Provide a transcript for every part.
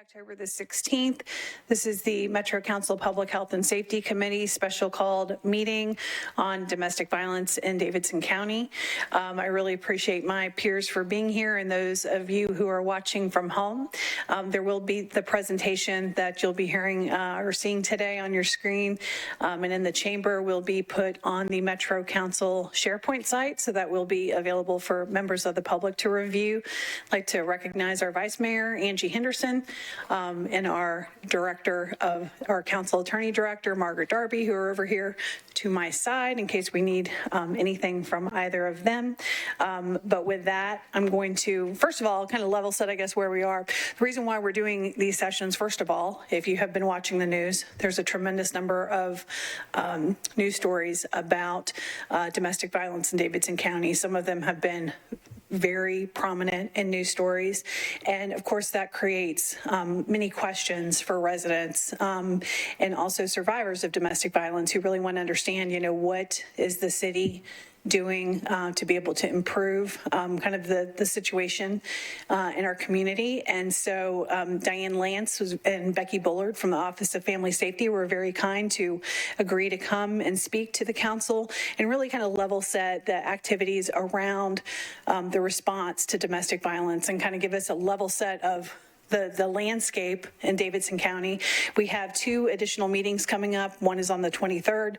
October the 16th. This is the Metro Council Public Health and Safety Committee special called meeting on domestic violence in Davidson County. I really appreciate my peers for being here and those of you who are watching from home. There will be the presentation that you'll be hearing or seeing today on your screen and in the chamber will be put on the Metro Council SharePoint site, so that will be available for members of the public to review. I'd like to recognize our Vice Mayor, Angie Henderson, and our Council Attorney Director, Margaret Darby, who are over here to my side in case we need anything from either of them. But with that, I'm going to, first of all, kind of level set, I guess, where we are. The reason why we're doing these sessions, first of all, if you have been watching the news, there's a tremendous number of news stories about domestic violence in Davidson County. Some of them have been very prominent in news stories. And of course, that creates many questions for residents and also survivors of domestic violence who really want to understand, what is the city doing to be able to improve kind of the situation in our community. And so Diane Lance and Becky Bullard from the Office of Family Safety were very kind to agree to come and speak to the council and really kind of level set the activities around the response to domestic violence and kind of give us a level set of the landscape in Davidson County. We have 2 additional meetings coming up. One is on the 23rd,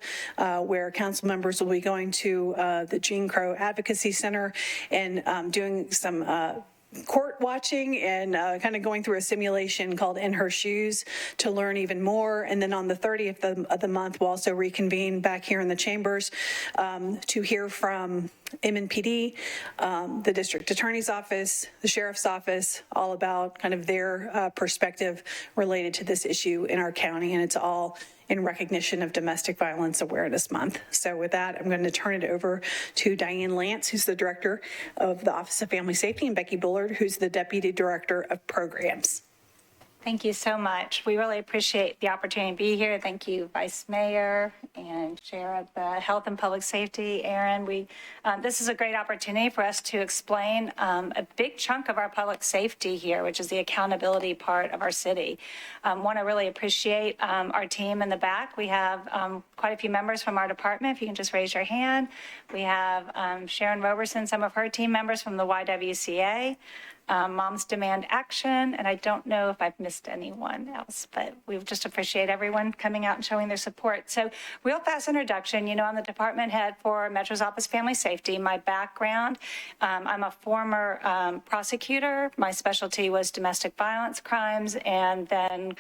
where council members will be going to the Gene Crow Advocacy Center and doing some court watching and kind of going through a simulation called In Her Shoes to learn even more. And then on the 30th of the month, we'll also reconvene back here in the chambers to hear from MNPD, the district attorney's office, the sheriff's office, all about kind of their perspective related to this issue in our county. And it's all in recognition of Domestic Violence Awareness Month. So with that, I'm going to turn it over to Diane Lance, who's the director of the Office of Family Safety, and Becky Bullard, who's the deputy director of programs. Thank you so much. We really appreciate the opportunity to be here. Thank you, Vice Mayor and Chair of the Health and Public Safety, Aaron. This is a great opportunity for us to explain a big chunk of our public safety here, which is the accountability part of our city. Want to really appreciate our team in the back. We have quite a few members from our department. If you can just raise your hand. We have Sharon Roberson, some of her team members from the YWCA. Moms Demand Action, and I don't know if I've missed anyone else, but we just appreciate everyone coming out and showing their support. So real fast introduction, I'm the department head for Metro's Office of Family Safety. My background, I'm a former prosecutor. My specialty was domestic violence crimes and then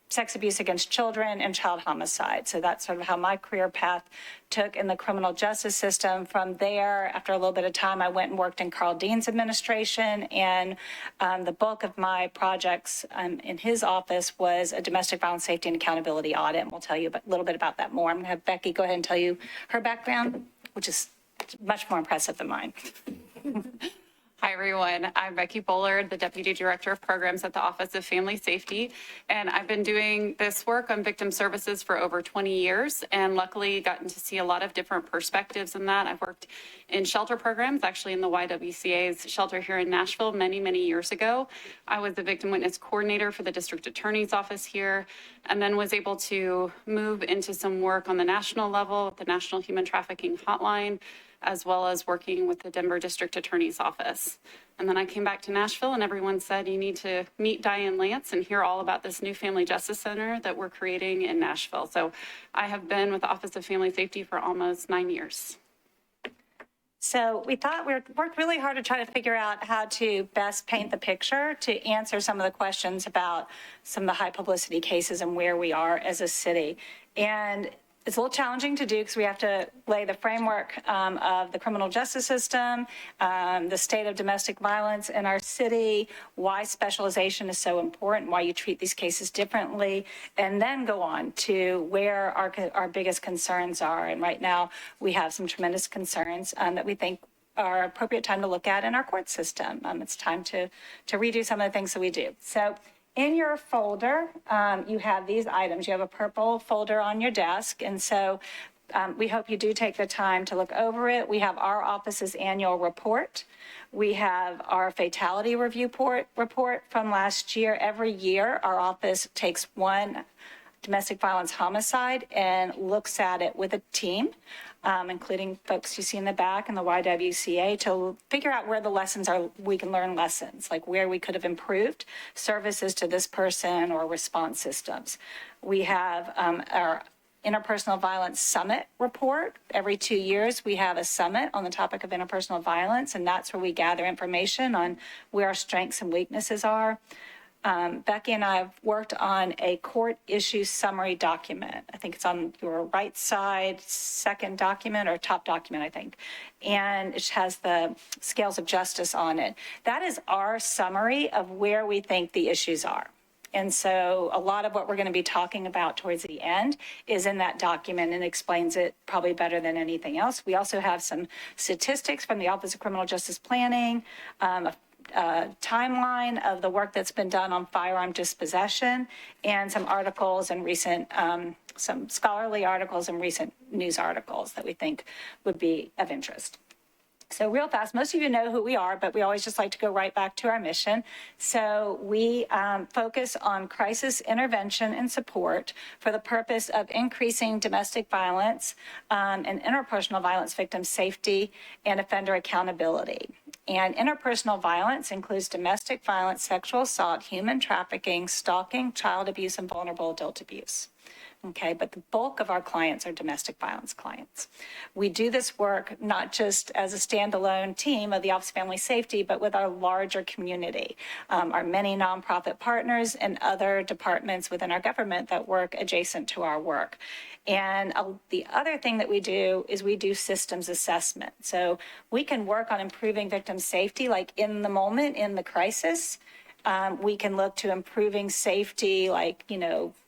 sex abuse against children and child homicide. So that's sort of how my career path took in the criminal justice system. From there, after a little bit of time, I went and worked in Carl Dean's administration, and the bulk of my projects in his office was a domestic violence safety and accountability audit, and we'll tell you a little bit about that more. I'm gonna have Becky go ahead and tell you her background, which is much more impressive than mine. Hi, everyone. I'm Becky Bullard, the Deputy Director of Programs at the Office of Family Safety, and I've been doing this work on victim services for over 20 years, and luckily gotten to see a lot of different perspectives in that. I've worked in shelter programs, actually in the YWCA's shelter here in Nashville many, many years ago. I was the Victim Witness Coordinator for the District Attorney's Office here, and then was able to move into some work on the national level, the National Human Trafficking Hotline, as well as working with the Denver District Attorney's Office. And then I came back to Nashville and everyone said, you need to meet Diane Lance and hear all about this new Family Justice Center that we're creating in Nashville. So I have been with the Office of Family Safety for almost 9 years. So we thought we worked really hard to try to figure out how to best paint the picture to answer some of the questions about some of the high publicity cases and where we are as a city. And it's a little challenging to do because we have to lay the framework of the criminal justice system, the state of domestic violence in our city, why specialization is so important, why you treat these cases differently, and then go on to where our biggest concerns are. And right now we have some tremendous concerns that we think are appropriate time to look at in our court system. It's time to redo some of the things that we do. So in your folder, you have these items. You have a purple folder on your desk. And so we hope you do take the time to look over it. We have our office's annual report. We have our fatality review report from last year. Every year, our office takes one domestic violence homicide and looks at it with a team, including folks you see in the back and the YWCA, to figure out where the lessons are. We can learn lessons, like where we could have improved services to this person or response systems. We have our Interpersonal Violence Summit report. Every 2 years, we have a summit on the topic of interpersonal violence, and that's where we gather information on where our strengths and weaknesses are. Becky and I have worked on a court issue summary document. I think it's on your right side, second document or top document, I think. And it has the scales of justice on it. That is our summary of where we think the issues are. And so a lot of what we're going to be talking about towards the end is in that document and explains it probably better than anything else. We also have some statistics from the Office of Criminal Justice Planning, a timeline of the work that's been done on firearm dispossession, and some articles and recent, some scholarly articles and recent news articles that we think would be of interest. So real fast, most of you know who we are, but we always just like to go right back to our mission. So we focus on crisis intervention and support for the purpose of increasing domestic violence and interpersonal violence victim safety and offender accountability. And interpersonal violence includes domestic violence, sexual assault, human trafficking, stalking, child abuse, and vulnerable adult abuse. Okay, but the bulk of our clients are domestic violence clients. We do this work not just as a standalone team of the Office of Family Safety, but with our larger community, our many nonprofit partners and other departments within our government that work adjacent to our work. And the other thing that we do is we do systems assessment. So we can work on improving victim safety, like in the moment, in the crisis. We can look to improving safety, like,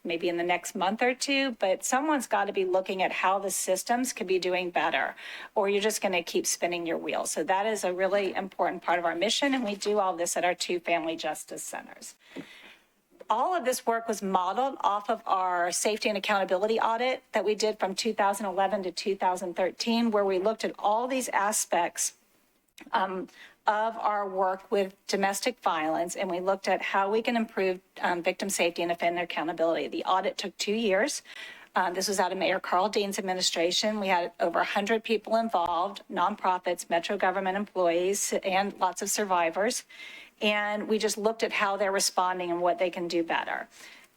maybe in the next month or two, but someone's got to be looking at how the systems could be doing better, or you're just going to keep spinning your wheels. So that is a really important part of our mission, and we do all this at our 2 family justice centers. All of this work was modeled off of our safety and accountability audit that we did from 2011 to 2013, where we looked at all these aspects of our work with domestic violence, and we looked at how we can improve victim safety and offender accountability. The audit took 2 years. This was out of Mayor Carl Dean's administration. We had over 100 people involved, nonprofits, metro government employees, and lots of survivors. And we just looked at how they're responding and what they can do better.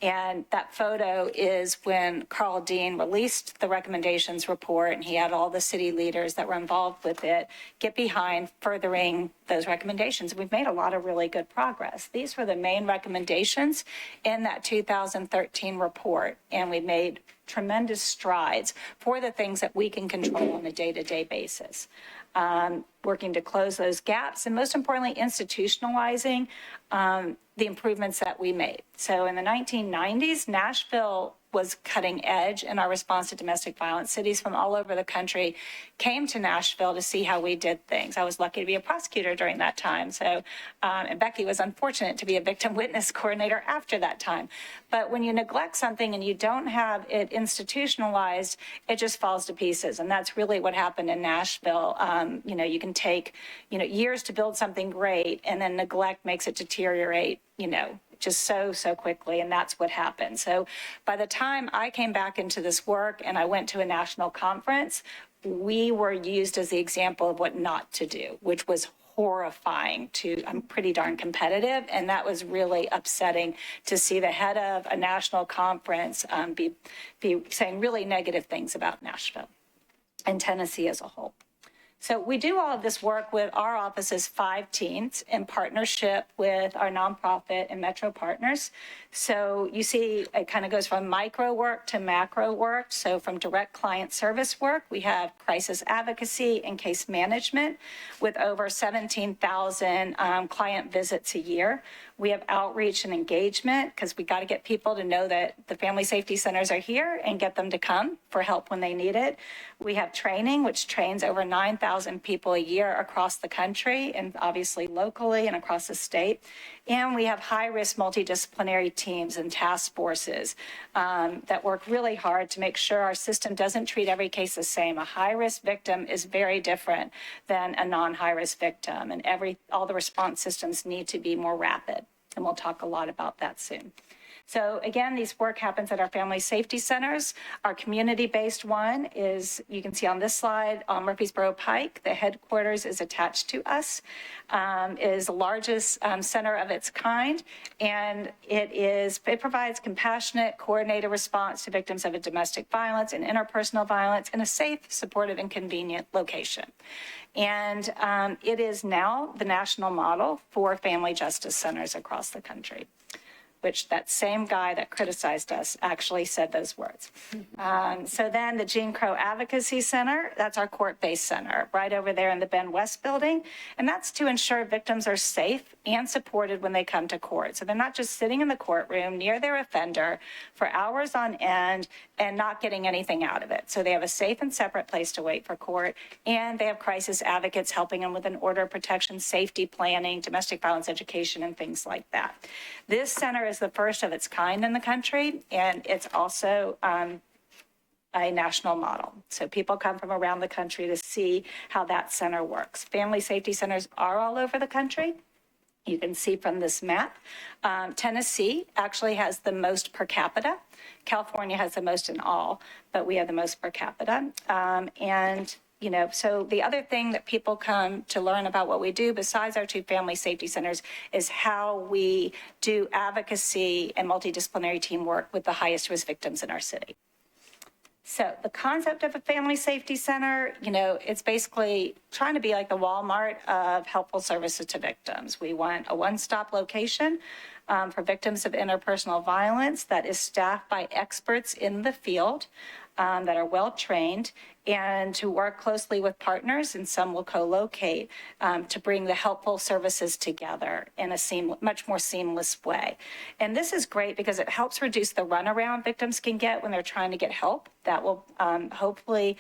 And that photo is when Carl Dean released the recommendations report, and he had all the city leaders that were involved with it get behind furthering those recommendations. We've made a lot of really good progress. These were the main recommendations in that 2013 report, and we've made tremendous strides for the things that we can control on a day-to-day basis. Working to close those gaps, and most importantly, institutionalizing the improvements that we made. So in the 1990s, Nashville was cutting edge in our response to domestic violence. Cities from all over the country came to Nashville to see how we did things. I was lucky to be a prosecutor during that time. So, and Becky was unfortunate to be a victim witness coordinator after that time. But when you neglect something and you don't have it institutionalized, it just falls to pieces. And that's really what happened in Nashville. You can take, years to build something great, and then neglect makes it deteriorate, just so quickly, and that's what happened. So by the time I came back into this work and I went to a national conference, we were used as the example of what not to do, which was horrifying I'm pretty darn competitive, and that was really upsetting to see the head of a national conference be saying really negative things about Nashville and Tennessee as a whole. So we do all of this work with our office's 5 teams in partnership with our nonprofit and metro partners. So you see it kind of goes from micro work to macro work. So from direct client service work, we have crisis advocacy and case management with over 17,000 client visits a year. We have outreach and engagement because we got to get people to know that the family safety centers are here and get them to come for help when they need it. We have training, which trains over 9,000 100,000 people a year across the country and obviously locally and across the state. And we have high-risk multidisciplinary teams and task forces that work really hard to make sure our system doesn't treat every case the same. A high-risk victim is very different than a non-high-risk victim, and all the response systems need to be more rapid. And we'll talk a lot about that soon. So again, these work happens at our family safety centers. Our community-based one is, you can see on this slide, on Murfreesboro Pike. The headquarters is attached to us. It is the largest center of its kind, and it provides compassionate, coordinated response to victims of domestic violence and interpersonal violence in a safe, supportive, and convenient location. And it is now the national model for family justice centers across the country, which that same guy that criticized us actually said those words. So then the Gene Crow Advocacy Center, that's our court-based center, right over there in the Ben West building. And that's to ensure victims are safe and supported when they come to court. So they're not just sitting in the courtroom near their offender for hours on end and not getting anything out of it. So they have a safe and separate place to wait for court, and they have crisis advocates helping them with an order of protection, safety planning, domestic violence education, and things like that. This center is the first of its kind in the country, and it's also a national model. So people come from around the country to see how that center works. Family safety centers are all over the country. You can see from this map, Tennessee actually has the most per capita. California has the most in all, but we have the most per capita. So the other thing that people come to learn about what we do, besides our two family safety centers, is how we do advocacy and multidisciplinary teamwork with the highest risk victims in our city. So the concept of a family safety center, it's basically trying to be like the Walmart of helpful services to victims. We want a one-stop location for victims of interpersonal violence that is staffed by experts in the field that are well-trained, and to work closely with partners, and some will co-locate, to bring the helpful services together in a much more seamless way. And this is great because it helps reduce the runaround victims can get when they're trying to get help. That will hopefully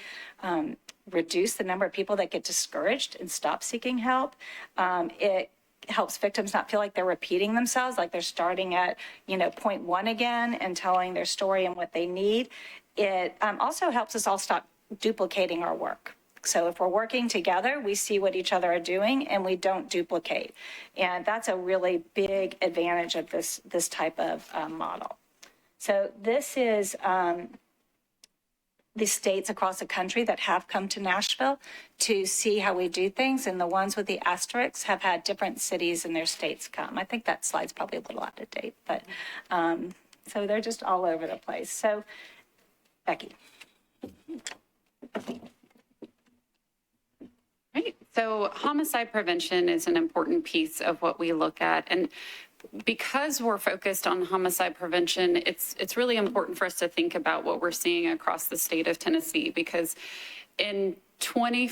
reduce the number of people that get discouraged and stop seeking help. It helps victims not feel like they're repeating themselves, like they're starting at, point one again and telling their story and what they need. It also helps us all stop duplicating our work. So if we're working together, we see what each other are doing and we don't duplicate. And that's a really big advantage of this type of model. So this is the states across the country that have come to Nashville to see how we do things. And the ones with the asterisks have had different cities and their states come. I think that slide's probably a little out of date, but so they're just all over the place. So Becky. Right. So homicide prevention is an important piece of what we look at. And because we're focused on homicide prevention, it's really important for us to think about what we're seeing across the state of Tennessee, because in 20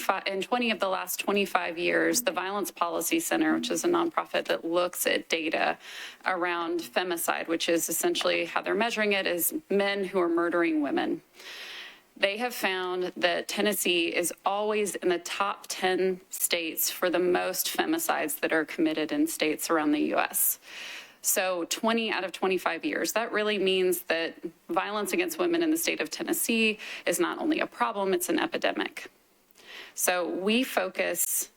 of the last 25 years, the Violence Policy Center, which is a nonprofit that looks at data around femicide, which is essentially how they're measuring it, is men who are murdering women. They have found that Tennessee is always in the top 10 states for the most femicides that are committed in states around the U.S. So 20 out of 25 years. That really means that violence against women in the state of Tennessee is not only a problem, it's an epidemic. So we focus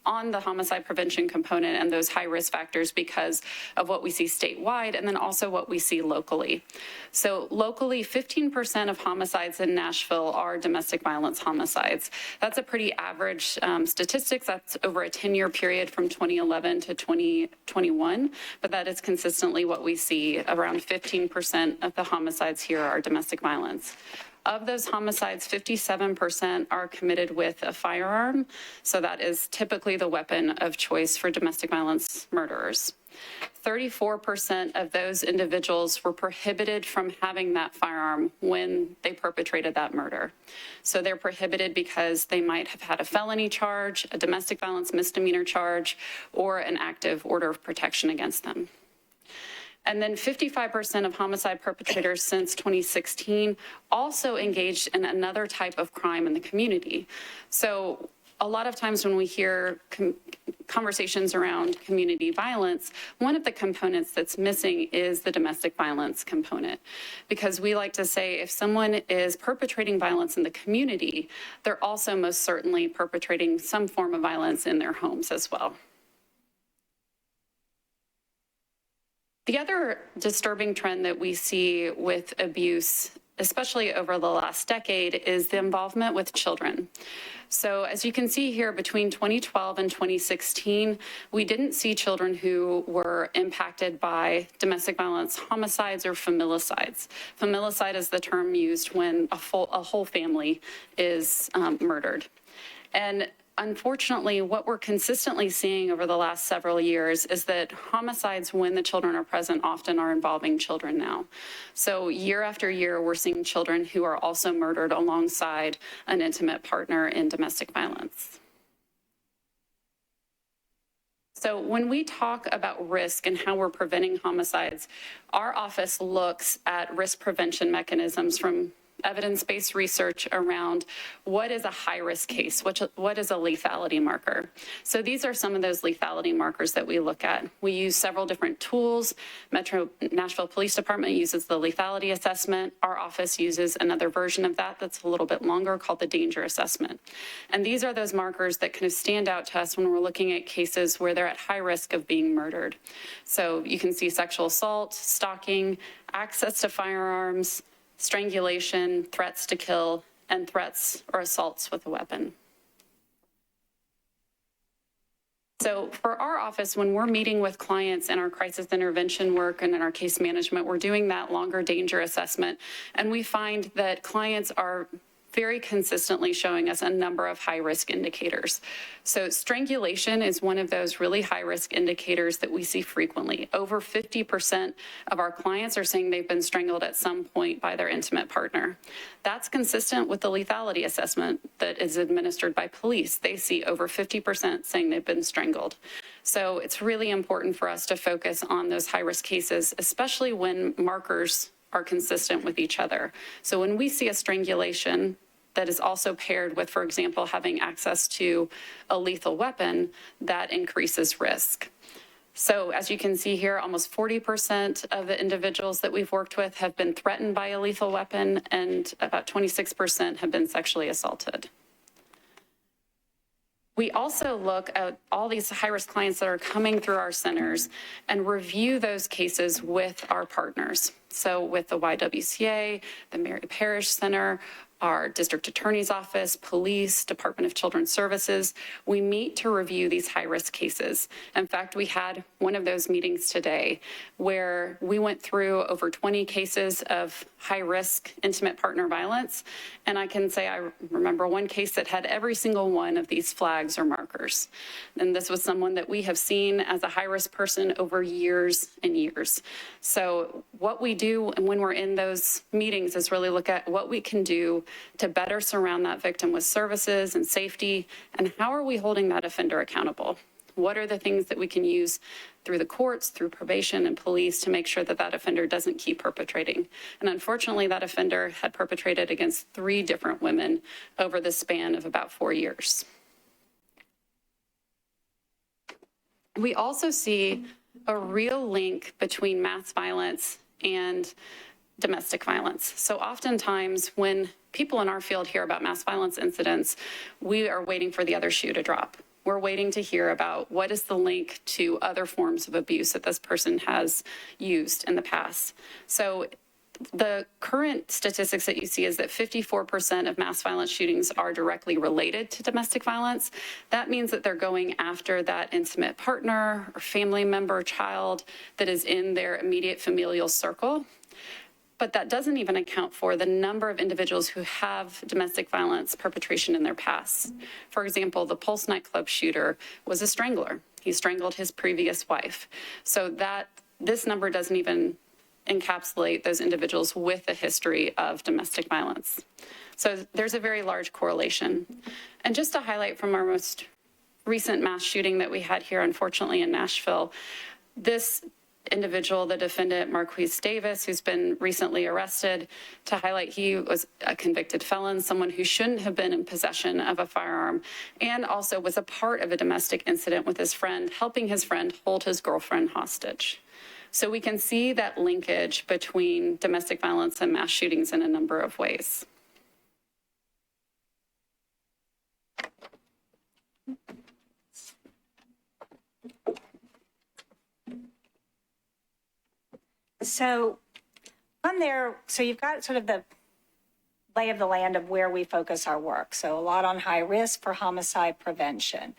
on the homicide prevention component and those high-risk factors because of what we see statewide and then also what we see locally. So locally, 15% of homicides in Nashville are domestic violence homicides. That's a pretty average statistics. That's over a 10-year period from 2011 to 2021, but that is consistently what we see. Around 15% of the homicides here are domestic violence. Of those homicides, 57% are committed with a firearm. So that is typically the weapon of choice for domestic violence murderers. 34% of those individuals were prohibited from having that firearm when they perpetrated that murder. So they're prohibited because they might have had a felony charge, a domestic violence misdemeanor charge, or an active order of protection against them. And then 55% of homicide perpetrators since 2016 also engaged in another type of crime in the community. So a lot of times when we hear conversations around community violence, one of the components that's missing is the domestic violence component. Because we like to say if someone is perpetrating violence in the community, they're also most certainly perpetrating some form of violence in their homes as well. The other disturbing trend that we see with abuse, especially over the last decade, is the involvement with children. So as you can see here, between 2012 and 2016, we didn't see children who were impacted by domestic violence, homicides, or familicides. Familicide is the term used when a whole family is murdered. And unfortunately, what we're consistently seeing over the last several years is that homicides, when the children are present, often are involving children now. So year after year, we're seeing children who are also murdered alongside an intimate partner in domestic violence. So when we talk about risk and how we're preventing homicides, our office looks at risk prevention mechanisms from evidence-based research around what is a high-risk case, what is a lethality marker. So these are some of those lethality markers that we look at. We use several different tools. Nashville Police Department uses the lethality assessment. Our office uses another version of that that's a little bit longer called the danger assessment. And these are those markers that kind of stand out to us when we're looking at cases where they're at high risk of being murdered. So you can see sexual assault, stalking, access to firearms, strangulation, threats to kill, and threats or assaults with a weapon. So for our office, when we're meeting with clients in our crisis intervention work and in our case management, we're doing that longer danger assessment. And we find that clients are very consistently showing us a number of high-risk indicators. So strangulation is one of those really high-risk indicators that we see frequently. Over 50% of our clients are saying they've been strangled at some point by their intimate partner. That's consistent with the lethality assessment that is administered by police. They see over 50% saying they've been strangled. So it's really important for us to focus on those high-risk cases, especially when markers are consistent with each other. So when we see a strangulation that is also paired with, for example, having access to a lethal weapon, that increases risk. So as you can see here, almost 40% of the individuals that we've worked with have been threatened by a lethal weapon, and about 26% have been sexually assaulted. We also look at all these high-risk clients that are coming through our centers and review those cases with our partners. So with the YWCA, the Mary Parish Center, our district attorney's office, police, Department of Children's Services, we meet to review these high-risk cases. In fact, we had one of those meetings today where we went through over 20 cases of high-risk intimate partner violence. And I can say I remember one case that had every single one of these flags or markers. And this was someone that we have seen as a high-risk person over years and years. So what we do when we're in those meetings is really look at what we can do to better surround that victim with services and safety, and how are we holding that offender accountable? What are the things that we can use through the courts, through probation and police to make sure that that offender doesn't keep perpetrating? And unfortunately, that offender had perpetrated against 3 different women over the span of about 4 years. We also see a real link between mass violence and domestic violence. So oftentimes when people in our field hear about mass violence incidents, we are waiting for the other shoe to drop. We're waiting to hear about what is the link to other forms of abuse that this person has used in the past. So the current statistics that you see is that 54% of mass violence shootings are directly related to domestic violence. That means that they're going after that intimate partner or family member, child that is in their immediate familial circle. But that doesn't even account for the number of individuals who have domestic violence perpetration in their past. For example, the Pulse nightclub shooter was a strangler. He strangled his previous wife. So that this number doesn't even encapsulate those individuals with a history of domestic violence. So there's a very large correlation. And just to highlight from our most recent mass shooting that we had here, unfortunately, in Nashville, this individual, the defendant, Marquise Davis, who's been recently arrested, to highlight he was a convicted felon, someone who shouldn't have been in possession of a firearm, and also was a part of a domestic incident with his friend, helping his friend hold his girlfriend hostage. So we can see that linkage between domestic violence and mass shootings in a number of ways. So on there, so you've got sort of the lay of the land of where we focus our work. So a lot on high risk for homicide prevention.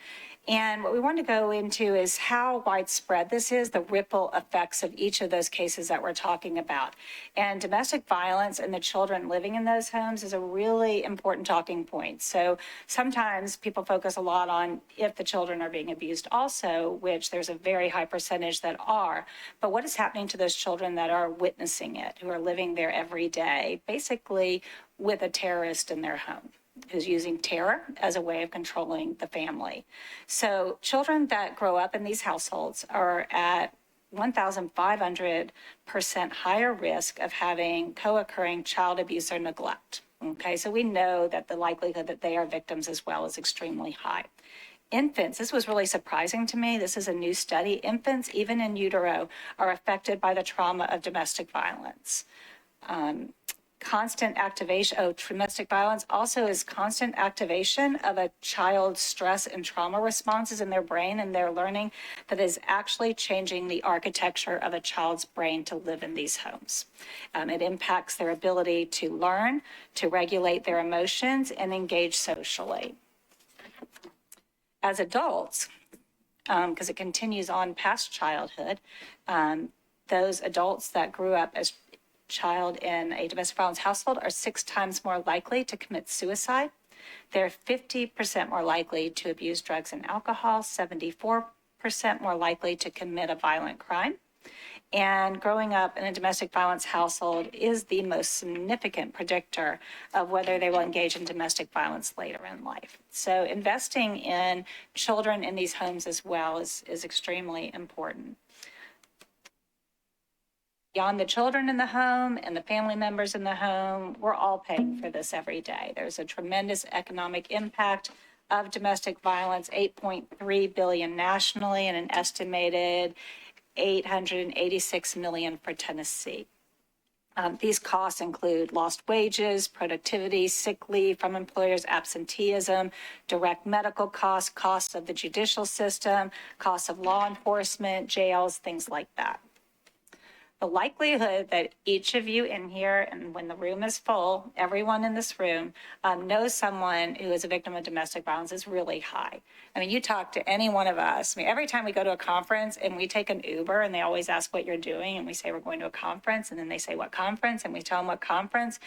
And what we want to go into is how widespread this is, the ripple effects of each of those cases that we're talking about. And domestic violence and the children living in those homes is a really important talking point. So sometimes people focus a lot on if the children are being abused also, which there's a very high percentage that are. But what is happening to those children that are witnessing it, who are living there every day, basically with a terrorist in their home, who's using terror as a way of controlling the family. So children that grow up in these households are at 1,500% higher risk of having co-occurring child abuse or neglect. Okay, so we know that the likelihood that they are victims as well is extremely high. Infants, this was really surprising to me. This is a new study. Infants, even in utero, are affected by the trauma of domestic violence. Constant activation of domestic violence also is constant activation of a child's stress and trauma responses in their brain and their learning that is actually changing the architecture of a child's brain to live in these homes. It impacts their ability to learn, to regulate their emotions, and engage socially. As adults, because it continues on past childhood, those adults that grew up as child in a domestic violence household are 6 times more likely to commit suicide. They're 50% more likely to abuse drugs and alcohol, 74% more likely to commit a violent crime. And growing up in a domestic violence household is the most significant predictor of whether they will engage in domestic violence later in life. So investing in children in these homes as well is extremely important. Beyond the children in the home and the family members in the home, we're all paying for this every day. There's a tremendous economic impact of domestic violence, $8.3 billion nationally and an estimated $886 million for Tennessee. These costs include lost wages, productivity, sick leave from employers, absenteeism, direct medical costs, costs of the judicial system, costs of law enforcement, jails, things like that. The likelihood that each of you in here, and when the room is full, everyone in this room knows someone who is a victim of domestic violence is really high. I mean, you talk to any one of us. I mean, every time we go to a conference and we take an Uber and they always ask what you're doing and we say we're going to a conference and then they say what conference and we tell them what conference.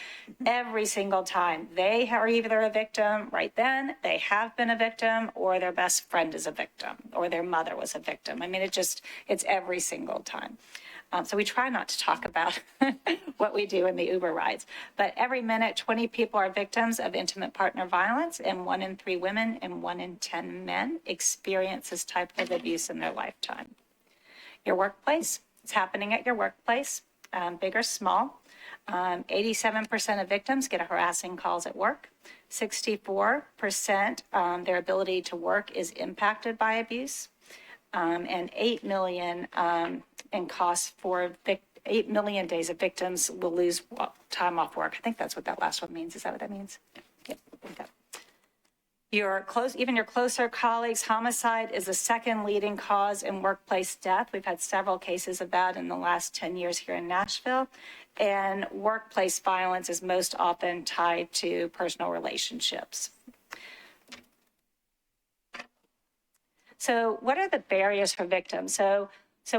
Every single time they are either a victim right then, they have been a victim, or their best friend is a victim, or their mother was a victim. I mean, it's every single time. So we try not to talk about what we do in the Uber rides. But every minute, 20 people are victims of intimate partner violence, and 1 in 3 women and 1 in 10 men experience this type of abuse in their lifetime. Your workplace, it's happening at your workplace, big or small. 87% of victims get harassing calls at work. 64% their ability to work is impacted by abuse. And 8 million in costs for 8 million days of victims will lose time off work. I think that's what that last one means. Is that what that means? Yeah. Even your closer colleagues, homicide is the second leading cause in workplace death. We've had several cases of that in the last 10 years here in Nashville. And workplace violence is most often tied to personal relationships. So what are the barriers for victims? So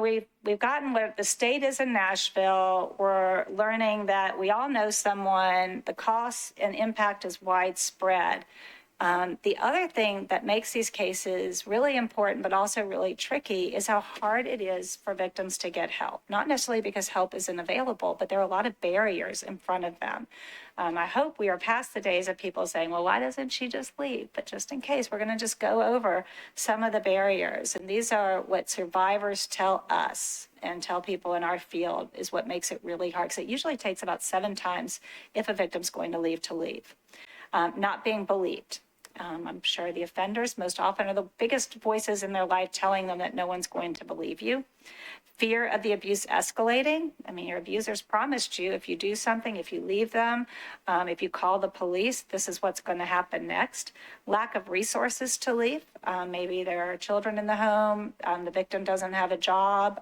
we've gotten where the state is in Nashville. We're learning that we all know someone, the cost and impact is widespread. The other thing that makes these cases really important, but also really tricky, is how hard it is for victims to get help. Not necessarily because help isn't available, but there are a lot of barriers in front of them. I hope we are past the days of people saying, well, why doesn't she just leave? But just in case, we're going to just go over some of the barriers. And these are what survivors tell us and tell people in our field is what makes it really hard. Because it usually takes about 7 times if a victim's going to leave. Not being believed. I'm sure the offenders most often are the biggest voices in their life telling them that no one's going to believe you. Fear of the abuse escalating. I mean, your abusers promised you if you do something, if you leave them, if you call the police, this is what's going to happen next. Lack of resources to leave. Maybe there are children in the home, the victim doesn't have a job,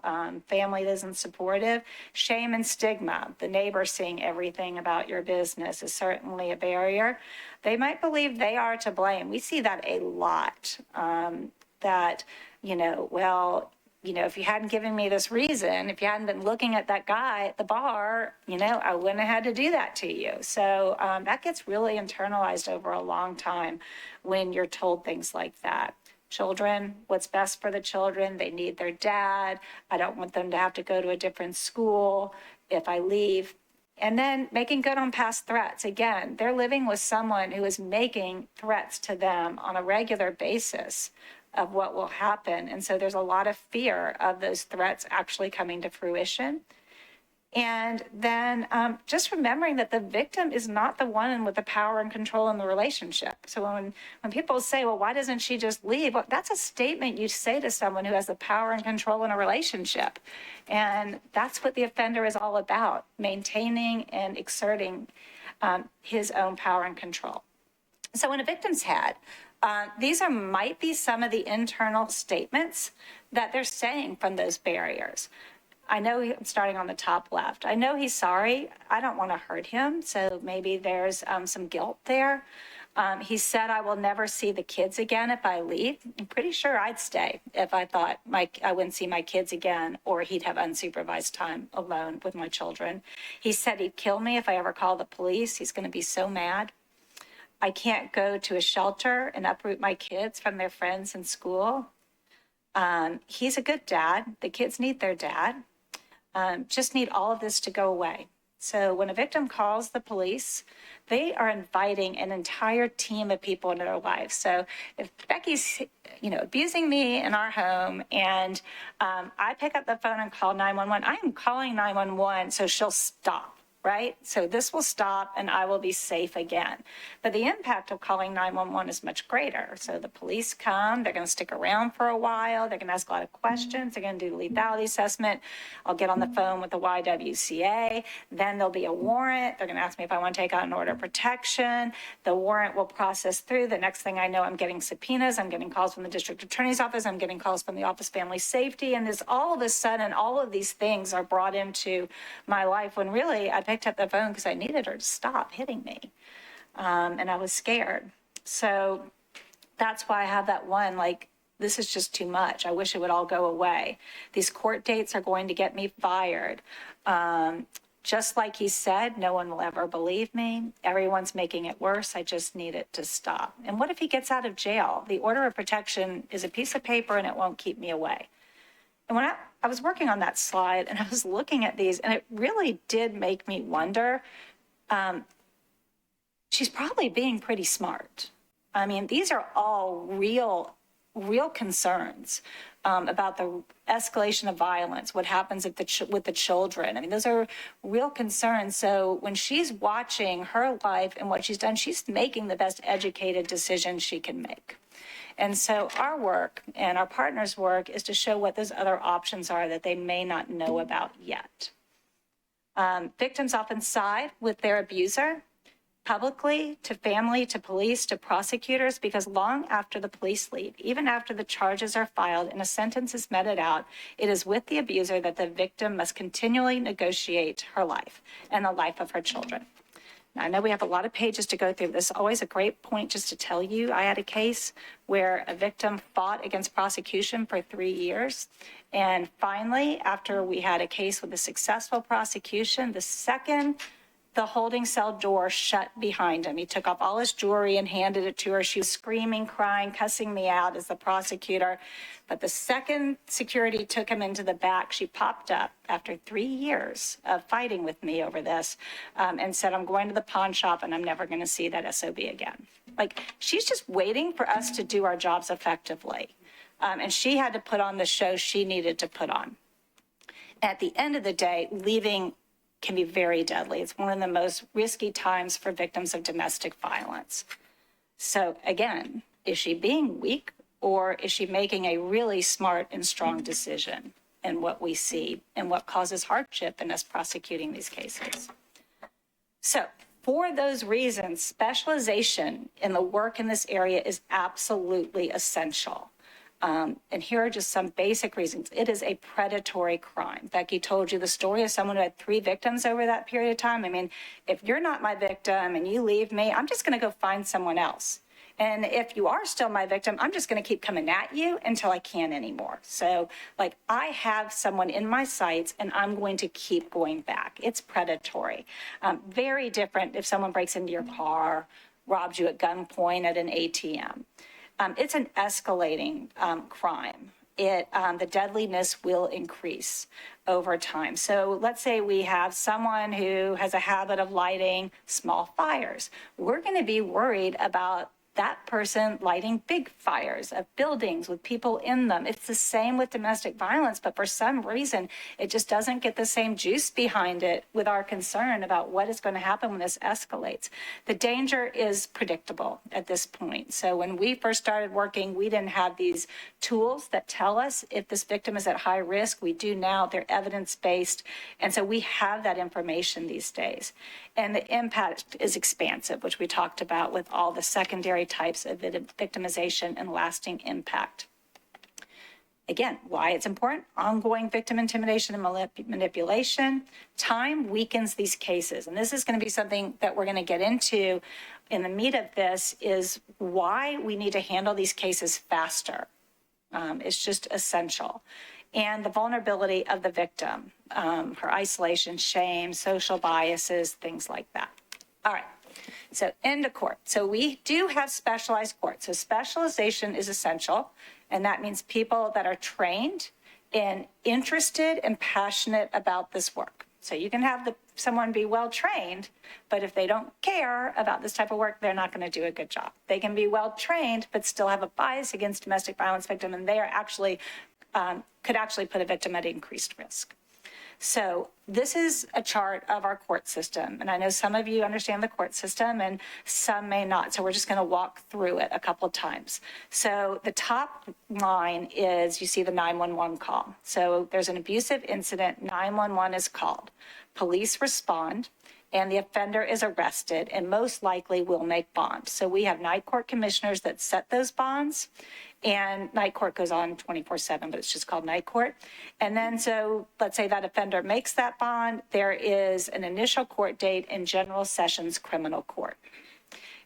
family isn't supportive. Shame and stigma. The neighbor seeing everything about your business is certainly a barrier. They might believe they are to blame. We see that a lot, that, if you hadn't given me this reason, if you hadn't been looking at that guy at the bar, I wouldn't have had to do that to you. So that gets really internalized over a long time when you're told things like that. Children, what's best for the children? They need their dad. I don't want them to have to go to a different school if I leave. And then making good on past threats. Again, they're living with someone who is making threats to them on a regular basis of what will happen. And so there's a lot of fear of those threats actually coming to fruition. And then just remembering that the victim is not the one with the power and control in the relationship. So when people say, well, why doesn't she just leave? Well, that's a statement you say to someone who has the power and control in a relationship. And that's what the offender is all about, maintaining and exerting his own power and control. So in a victim's head, these might be some of the internal statements that they're saying from those barriers. I know, starting on the top left, I know he's sorry. I don't want to hurt him. So maybe there's some guilt there. He said, I will never see the kids again if I leave. I'm pretty sure I'd stay if I thought I wouldn't see my kids again, or he'd have unsupervised time alone with my children. He said he'd kill me if I ever call the police. He's going to be so mad. I can't go to a shelter and uproot my kids from their friends in school. He's a good dad. The kids need their dad. Just need all of this to go away. So when a victim calls the police, they are inviting an entire team of people into their lives. So if Becky's, abusing me in our home and I pick up the phone and call 911, I am calling 911 so she'll stop. Right? So this will stop and I will be safe again. But the impact of calling 911 is much greater. So the police come, they're going to stick around for a while. They're going to ask a lot of questions. They're going to do the lethality assessment. I'll get on the phone with the YWCA. Then there'll be a warrant. They're going to ask me if I want to take out an order of protection. The warrant will process through. The next thing I know, I'm getting subpoenas. I'm getting calls from the district attorney's office. I'm getting calls from the Office of Family Safety. And all of a sudden, all of these things are brought into my life when really I picked up the phone because I needed her to stop hitting me. And I was scared. So that's why I have that one, this is just too much. I wish it would all go away. These court dates are going to get me fired. Just like he said, no one will ever believe me. Everyone's making it worse. I just need it to stop. And what if he gets out of jail? The order of protection is a piece of paper and it won't keep me away. And when I was working on that slide and I was looking at these, and it really did make me wonder, she's probably being pretty smart. I mean, these are all real concerns about the escalation of violence, what happens with the children. I mean, those are real concerns. So when she's watching her life and what she's done, she's making the best educated decisions she can make. And so our work and our partners' work is to show what those other options are that they may not know about yet. Victims often side with their abuser publicly, to family, to police, to prosecutors, because long after the police leave, even after the charges are filed and a sentence is meted out, it is with the abuser that the victim must continually negotiate her life and the life of her children. Now, I know we have a lot of pages to go through. This is always a great point just to tell you. I had a case where a victim fought against prosecution for 3 years. And finally, after we had a case with a successful prosecution, the second the holding cell door shut behind him. He took off all his jewelry and handed it to her. She was screaming, crying, cussing me out as the prosecutor. But the second security took him into the back, she popped up after 3 years of fighting with me over this and said, I'm going to the pawn shop and I'm never going to see that SOB again. Like, she's just waiting for us to do our jobs effectively. And she had to put on the show she needed to put on. At the end of the day, leaving can be very deadly. It's one of the most risky times for victims of domestic violence. So again, is she being weak, or is she making a really smart and strong decision in what we see and what causes hardship in us prosecuting these cases? So for those reasons, specialization in the work in this area is absolutely essential. And here are just some basic reasons. It is a predatory crime. Becky told you the story of someone who had 3 victims over that period of time. I mean, if you're not my victim and you leave me, I'm just going to go find someone else. And if you are still my victim, I'm just going to keep coming at you until I can't anymore. So, like, I have someone in my sights and I'm going to keep going back. It's predatory. Very different if someone breaks into your car, robs you at gunpoint at an ATM. It's an escalating crime. The deadliness will increase over time. So let's say we have someone who has a habit of lighting small fires. We're going to be worried about that person lighting big fires of buildings with people in them. It's the same with domestic violence, but for some reason, it just doesn't get the same juice behind it with our concern about what is going to happen when this escalates. The danger is predictable at this point. So when we first started working, we didn't have these tools that tell us if this victim is at high risk. We do now. They're evidence-based. And so we have that information these days. And the impact is expansive, which we talked about with all the secondary types of victimization and lasting impact. Again, why it's important: ongoing victim intimidation and manipulation. Time weakens these cases. And this is going to be something that we're going to get into in the meat of this, is why we need to handle these cases faster. It's just essential. And the vulnerability of the victim, her isolation, shame, social biases, things like that. All right. So into court. So we do have specialized courts. So specialization is essential. And that means people that are trained and interested and passionate about this work. So you can have someone be well trained, but if they don't care about this type of work, they're not going to do a good job. They can be well trained, but still have a bias against domestic violence victim, and they are actually could actually put a victim at increased risk. So this is a chart of our court system. And I know some of you understand the court system and some may not. So we're just going to walk through it a couple of times. So the top line is, you see the 911 call. So there's an abusive incident, 911 is called. Police respond, and the offender is arrested and most likely will make bond. So we have night court commissioners that set those bonds. And night court goes on 24/7, but it's just called night court. And then, so let's say that offender makes that bond, there is an initial court date in general sessions criminal court.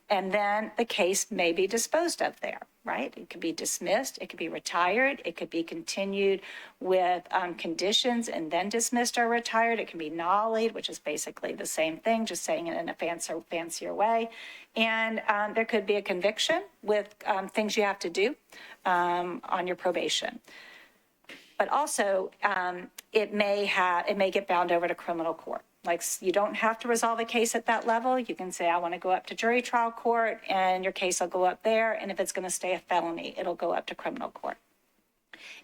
And then the case may be disposed of there, right? It could be dismissed, it could be retired, it could be continued with conditions and then dismissed or retired. It can be nollied, which is basically the same thing, just saying it in a fancier way. And there could be a conviction with things you have to do on your probation. But also, it may get bound over to criminal court. Like, you don't have to resolve a case at that level. You can say, I want to go up to jury trial court, and your case will go up there. And if it's going to stay a felony, it'll go up to criminal court.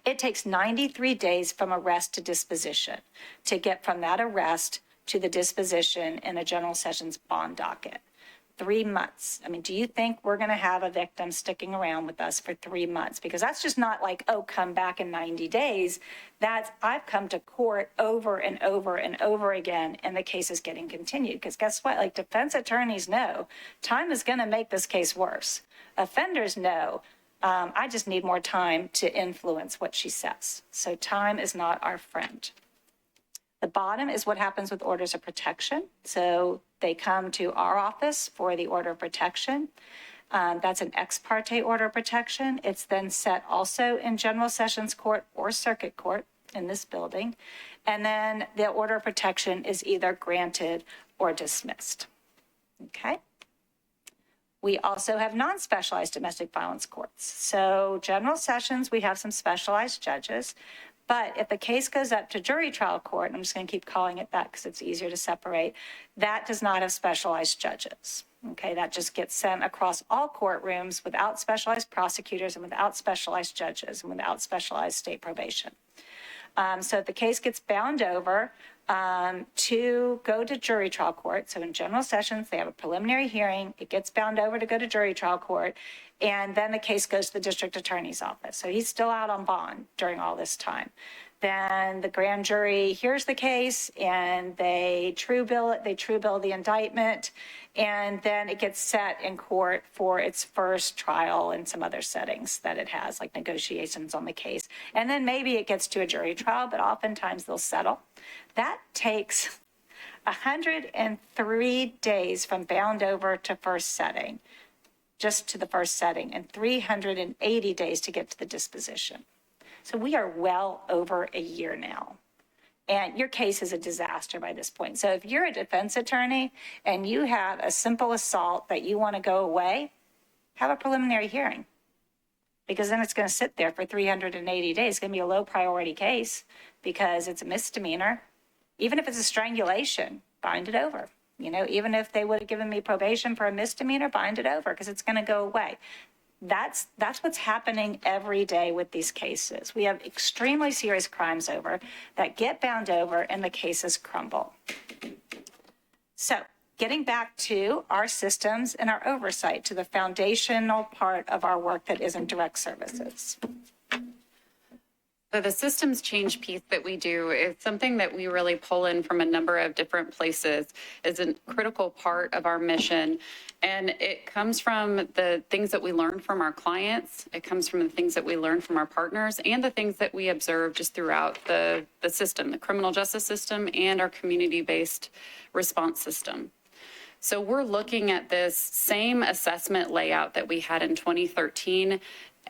It takes 93 days from arrest to disposition to get from that arrest to the disposition in a general sessions bond docket. 3 months. I mean, do you think we're going to have a victim sticking around with us for 3 months? Because that's just not like, oh, come back in 90 days. That's, I've come to court over and over and over again, and the case is getting continued. Because guess what? Like, defense attorneys know time is going to make this case worse. Offenders know, I just need more time to influence what she says. So time is not our friend. The bottom is what happens with orders of protection. So they come to our office for the order of protection. That's an ex parte order of protection. It's then set also in general sessions court or circuit court in this building. And then the order of protection is either granted or dismissed. Okay? We also have non-specialized domestic violence courts. So general sessions, we have some specialized judges. But if the case goes up to jury trial court, and I'm just going to keep calling it that because it's easier to separate, that does not have specialized judges. Okay, that just gets sent across all courtrooms without specialized prosecutors and without specialized judges and without specialized state probation. So if the case gets bound over to go to jury trial court, so in general sessions, they have a preliminary hearing, it gets bound over to go to jury trial court, and then the case goes to the district attorney's office. So he's still out on bond during all this time. Then the grand jury hears the case and they true bill it, they true bill the indictment, and then it gets set in court for its first trial and some other settings that it has, like negotiations on the case. And then maybe it gets to a jury trial, but oftentimes they'll settle. That takes 103 days from bound over to first setting, just to the first setting, and 380 days to get to the disposition. So we are well over a year now. And your case is a disaster by this point. So if you're a defense attorney and you have a simple assault that you want to go away, have a preliminary hearing. Because then it's going to sit there for 380 days. It's going to be a low priority case because it's a misdemeanor. Even if it's a strangulation, bind it over. You know, even if they would have given me probation for a misdemeanor, bind it over because it's going to go away. That's what's happening every day with these cases. We have extremely serious crimes over that get bound over and the cases crumble. So getting back to our systems and our oversight, to the foundational part of our work that isn't direct services. So the systems change piece that we do is something that we really pull in from a number of different places. It's a critical part of our mission. And it comes from the things that we learn from our clients. It comes from the things that we learn from our partners and the things that we observe just throughout the system, the criminal justice system and our community-based response system. So we're looking at this same assessment layout that we had in 2013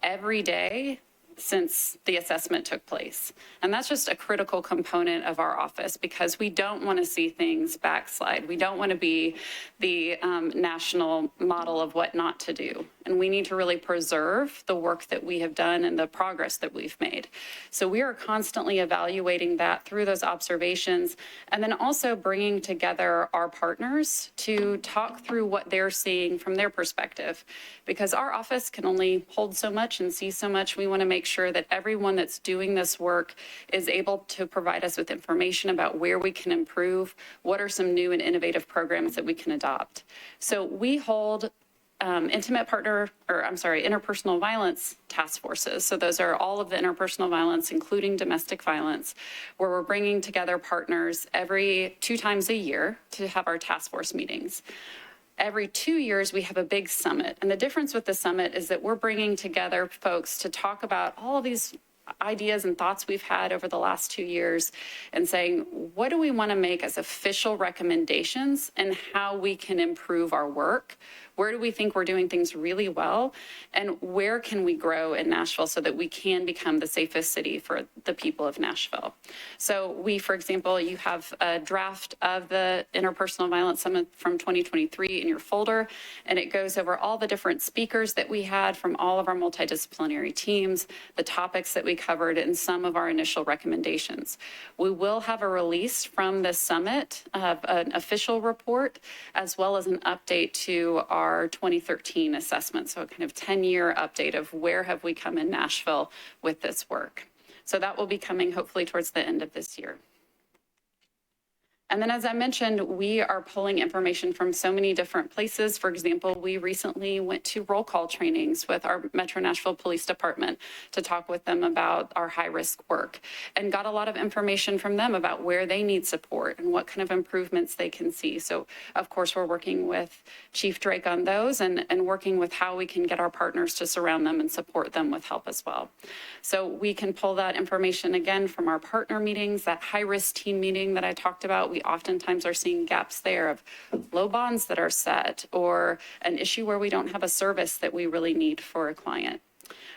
every day since the assessment took place. And that's just a critical component of our office because we don't want to see things backslide. We don't want to be the national model of what not to do. And we need to really preserve the work that we have done and the progress that we've made. So we are constantly evaluating that through those observations and then also bringing together our partners to talk through what they're seeing from their perspective. Because our office can only hold so much and see so much, we want to make sure that everyone that's doing this work is able to provide us with information about where we can improve, what are some new and innovative programs that we can adopt. So we hold interpersonal violence task forces. So those are all of the interpersonal violence, including domestic violence, where we're bringing together partners every 2 times a year to have our task force meetings. Every 2 years, we have a big summit. And the difference with the summit is that we're bringing together folks to talk about all of these ideas and thoughts we've had over the last 2 years and saying, what do we want to make as official recommendations and how we can improve our work? Where do we think we're doing things really well? And where can we grow in Nashville so that we can become the safest city for the people of Nashville? So we, for example, you have a draft of the Interpersonal Violence Summit from 2023 in your folder, and it goes over all the different speakers that we had from all of our multidisciplinary teams, the topics that we covered, and some of our initial recommendations. We will have a release from this summit of an official report, as well as an update to our 2013 assessment, so a kind of 10-year update of where have we come in Nashville with this work. So that will be coming hopefully towards the end of this year. And then, as I mentioned, we are pulling information from so many different places. For example, we recently went to roll call trainings with our Metro Nashville Police Department to talk with them about our high-risk work and got a lot of information from them about where they need support and what kind of improvements they can see. So, of course, we're working with Chief Drake on those and working with how we can get our partners to surround them and support them with help as well. So we can pull that information again from our partner meetings, that high-risk team meeting that I talked about. We oftentimes are seeing gaps there of low bonds that are set or an issue where we don't have a service that we really need for a client.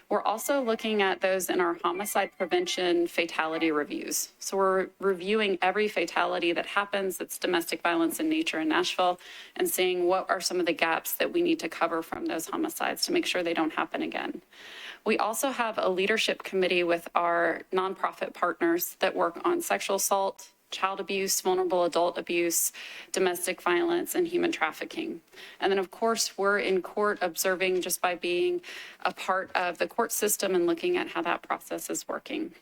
We're also looking at those in our homicide prevention fatality reviews. So we're reviewing every fatality that happens that's domestic violence in nature in Nashville and seeing what are some of the gaps that we need to cover from those homicides to make sure they don't happen again. We also have a leadership committee with our nonprofit partners that work on sexual assault, child abuse, vulnerable adult abuse, domestic violence, and human trafficking. And then, of course, we're in court observing just by being a part of the court system and looking at how that process is working.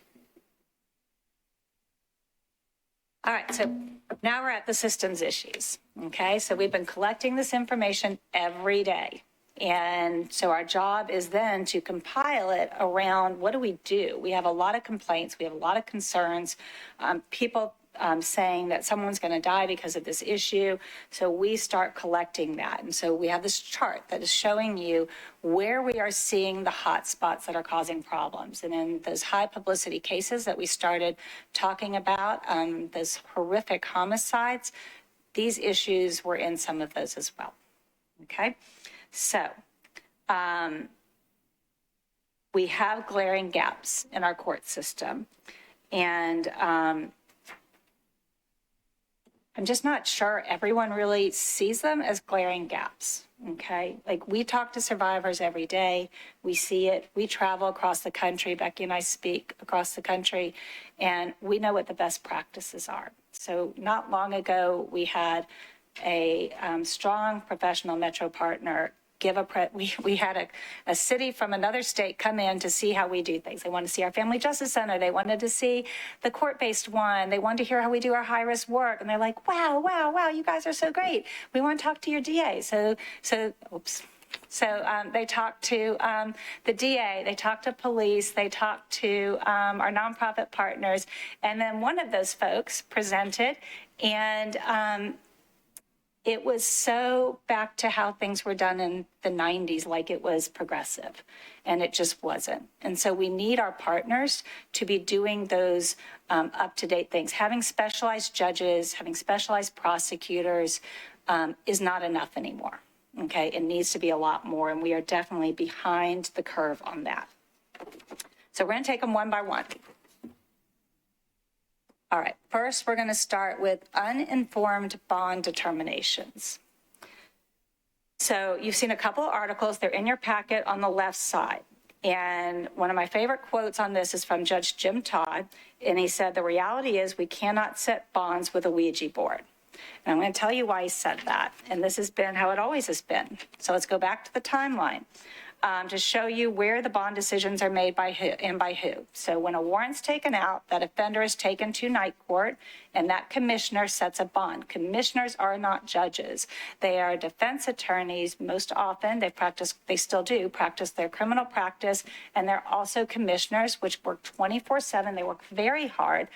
All right, so now we're at the systems issues, okay? So we've been collecting this information every day. And so our job is then to compile it around what do we do? We have a lot of complaints, we have a lot of concerns, people saying that someone's going to die because of this issue. So we start collecting that. And so we have this chart that is showing you where we are seeing the hot spots that are causing problems. And in those high publicity cases that we started talking about, those horrific homicides, these issues were in some of those as well. Okay. So we have glaring gaps in our court system. And I'm just not sure everyone really sees them as glaring gaps, okay? Like, we talk to survivors every day. We see it. We travel across the country. Becky and I speak across the country, and we know what the best practices are. So not long ago, we had a strong professional metro partner we had a city from another state come in to see how we do things. They wanted to see our Family Justice Center. They wanted to see the court-based one. They wanted to hear how we do our high-risk work. And they're like, wow, you guys are so great. We want to talk to your DA. So they talked to the DA, they talked to police, they talked to our nonprofit partners. And then one of those folks presented, and it was so back to how things were done in the 90s, like it was progressive, and it just wasn't. And so we need our partners to be doing those up-to-date things. Having specialized judges, having specialized prosecutors is not enough anymore, okay? It needs to be a lot more, and we are definitely behind the curve on that. So we're gonna take them one by one. All right, first we're going to start with uninformed bond determinations. So you've seen a couple of articles, they're in your packet on the left side. And one of my favorite quotes on this is from Judge Jim Todd. And he said, the reality is we cannot set bonds with a Ouija board. And I'm going to tell you why he said that. And this has been how it always has been. So let's go back to the timeline. To show you where the bond decisions are made by who and by who. So when a warrant's taken out, that offender is taken to night court, and that commissioner sets a bond. Commissioners are not judges. They are defense attorneys. Most often, they still do practice their criminal practice, and they're also commissioners, which work 24/7. They work very hard,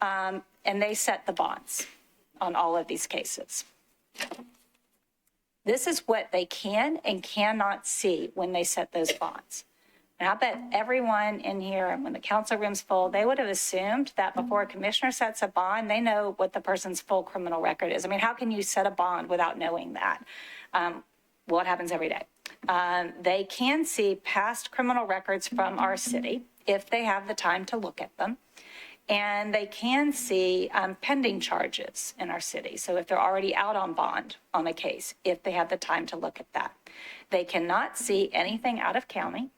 and they set the bonds on all of these cases. This is what they can and cannot see when they set those bonds. And I bet everyone in here, when the council room's full, they would have assumed that before a commissioner sets a bond, they know what the person's full criminal record is. I mean, how can you set a bond without knowing that? Well, it happens every day. They can see past criminal records from our city if they have the time to look at them. And they can see pending charges in our city. So if they're already out on bond on a case, if they have the time to look at that. They cannot see anything out of county.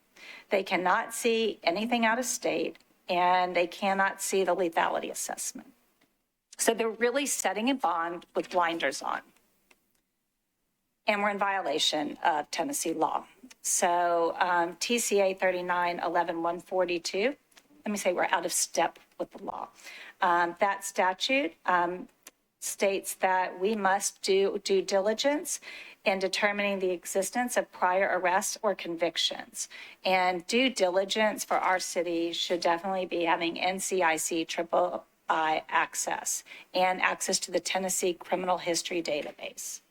They cannot see anything out of state. And they cannot see the lethality assessment. So they're really setting a bond with blinders on. And we're in violation of Tennessee law. So TCA 39-11-142, let me say we're out of step with the law. That statute states that we must do due diligence in determining the existence of prior arrests or convictions. And due diligence for our city should definitely be having NCIC III access and access to the Tennessee Criminal History Database.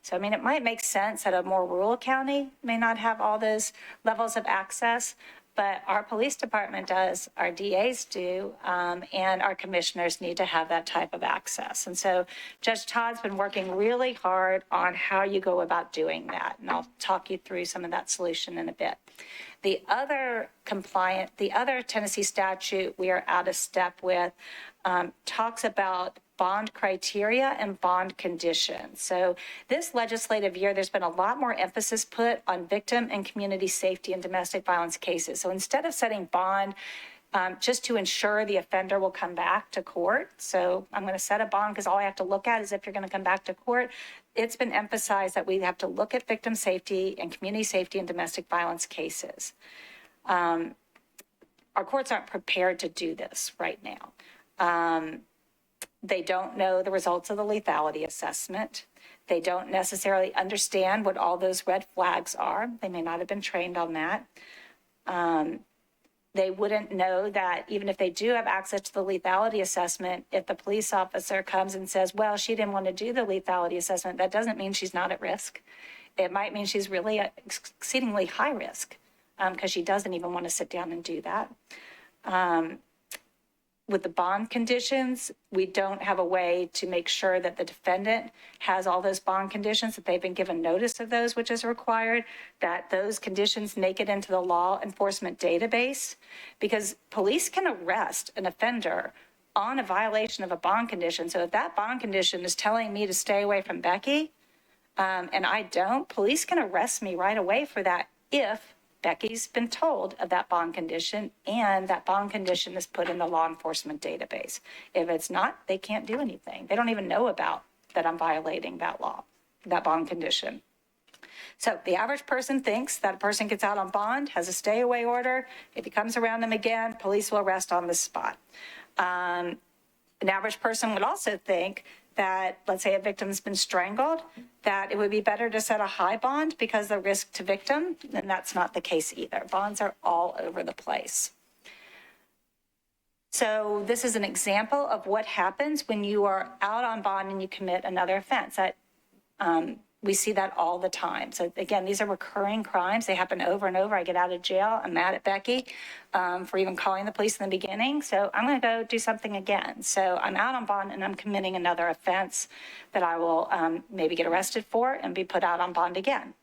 So, I mean, it might make sense that a more rural county may not have all those levels of access, but our police department does, our DAs do, and our commissioners need to have that type of access. And so Judge Todd's been working really hard on how you go about doing that, and I'll talk you through some of that solution in a bit. The other Tennessee statute we are out of step with talks about bond criteria and bond conditions. So this legislative year, there's been a lot more emphasis put on victim and community safety in domestic violence cases. So instead of setting bond just to ensure the offender will come back to court, so I'm going to set a bond because all I have to look at is if you're going to come back to court, it's been emphasized that we have to look at victim safety and community safety in domestic violence cases. Our courts aren't prepared to do this right now. They don't know the results of the lethality assessment. They don't necessarily understand what all those red flags are. They may not have been trained on that. They wouldn't know that even if they do have access to the lethality assessment, if the police officer comes and says, well, she didn't want to do the lethality assessment, that doesn't mean she's not at risk. It might mean she's really at exceedingly high risk because she doesn't even want to sit down and do that. With the bond conditions, we don't have a way to make sure that the defendant has all those bond conditions, that they've been given notice of those, which is required, that those conditions make it into the law enforcement database, because police can arrest an offender on a violation of a bond condition. So if that bond condition is telling me to stay away from Becky, and I don't, police can arrest me right away for that if Becky's been told of that bond condition and that bond condition is put in the law enforcement database. If it's not, they can't do anything. They don't even know about that I'm violating that law, that bond condition. So the average person thinks that a person gets out on bond, has a stay away order. If he comes around them again, police will arrest on the spot. An average person would also think that, let's say a victim's been strangled, that it would be better to set a high bond because the risk to victim, and that's not the case either. Bonds are all over the place. So this is an example of what happens when you are out on bond and you commit another offense. That we see that all the time. So again, these are recurring crimes. They happen over and over. I get out of jail. I'm mad at Becky for even calling the police in the beginning. So I'm going to go do something again. So I'm out on bond and I'm committing another offense that I will maybe get arrested for and be put out on bond again.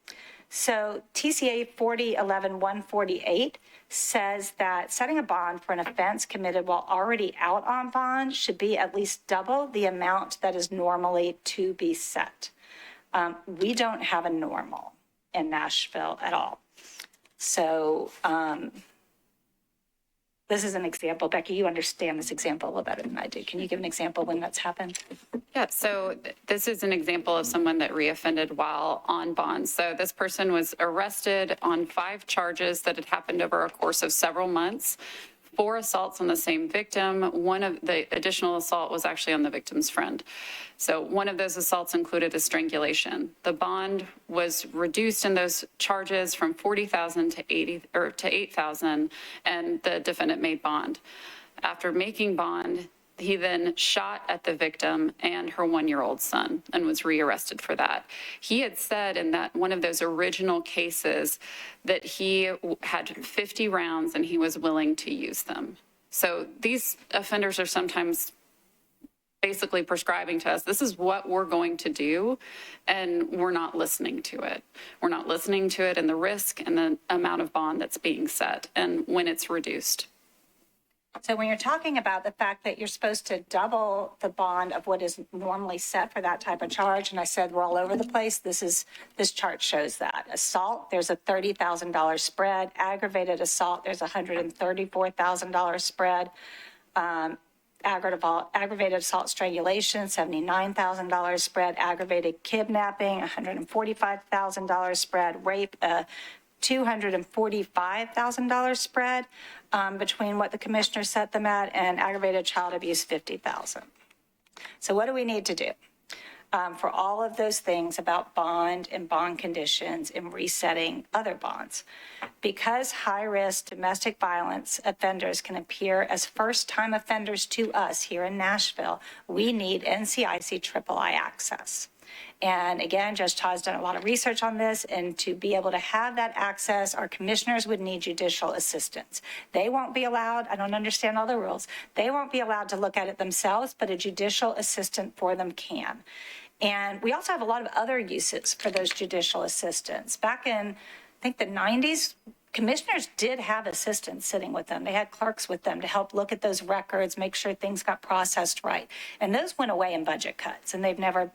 So TCA 4011-148 says that setting a bond for an offense committed while already out on bond should be at least double the amount that is normally to be set. We don't have a normal in Nashville at all. So this is an example. Becky, you understand this example a little better than I do. Can you give an example when that's happened? Yeah, so this is an example of someone that reoffended while on bond. So this person was arrested on 5 charges that had happened over a course of several months. 4 assaults on the same victim. One of the additional assault was actually on the victim's friend. So one of those assaults included a strangulation. The bond was reduced in those charges from $40,000 to $8,000, and the defendant made bond. After making bond, he then shot at the victim and her 1-year-old son and was rearrested for that. He had said in that one of those original cases that he had 50 rounds and he was willing to use them. So these offenders are sometimes basically prescribing to us, this is what we're going to do, and we're not listening to it. We're not listening to it and the risk and the amount of bond that's being set and when it's reduced. So when you're talking about the fact that you're supposed to double the bond of what is normally set for that type of charge, and I said we're all over the place, this chart shows that. Assault, there's a $30,000 spread. Aggravated assault, there's a $134,000 spread. Aggravated assault strangulation, $79,000 spread. Aggravated kidnapping, $145,000 spread. Rape, $245,000 spread between what the commissioner set them at, and aggravated child abuse, $50,000. So what do we need to do for all of those things about bond and bond conditions and resetting other bonds? Because high-risk domestic violence offenders can appear as first-time offenders to us here in Nashville, we need NCIC III access. And again, Judge Todd's done a lot of research on this, and to be able to have that access, our commissioners would need judicial assistance. They won't be allowed, I don't understand all the rules, they won't be allowed to look at it themselves, but a judicial assistant for them can. And we also have a lot of other uses for those judicial assistants. Back in, I think, the 90s, commissioners did have assistants sitting with them. They had clerks with them to help look at those records, make sure things got processed right. And those went away in budget cuts, and they've never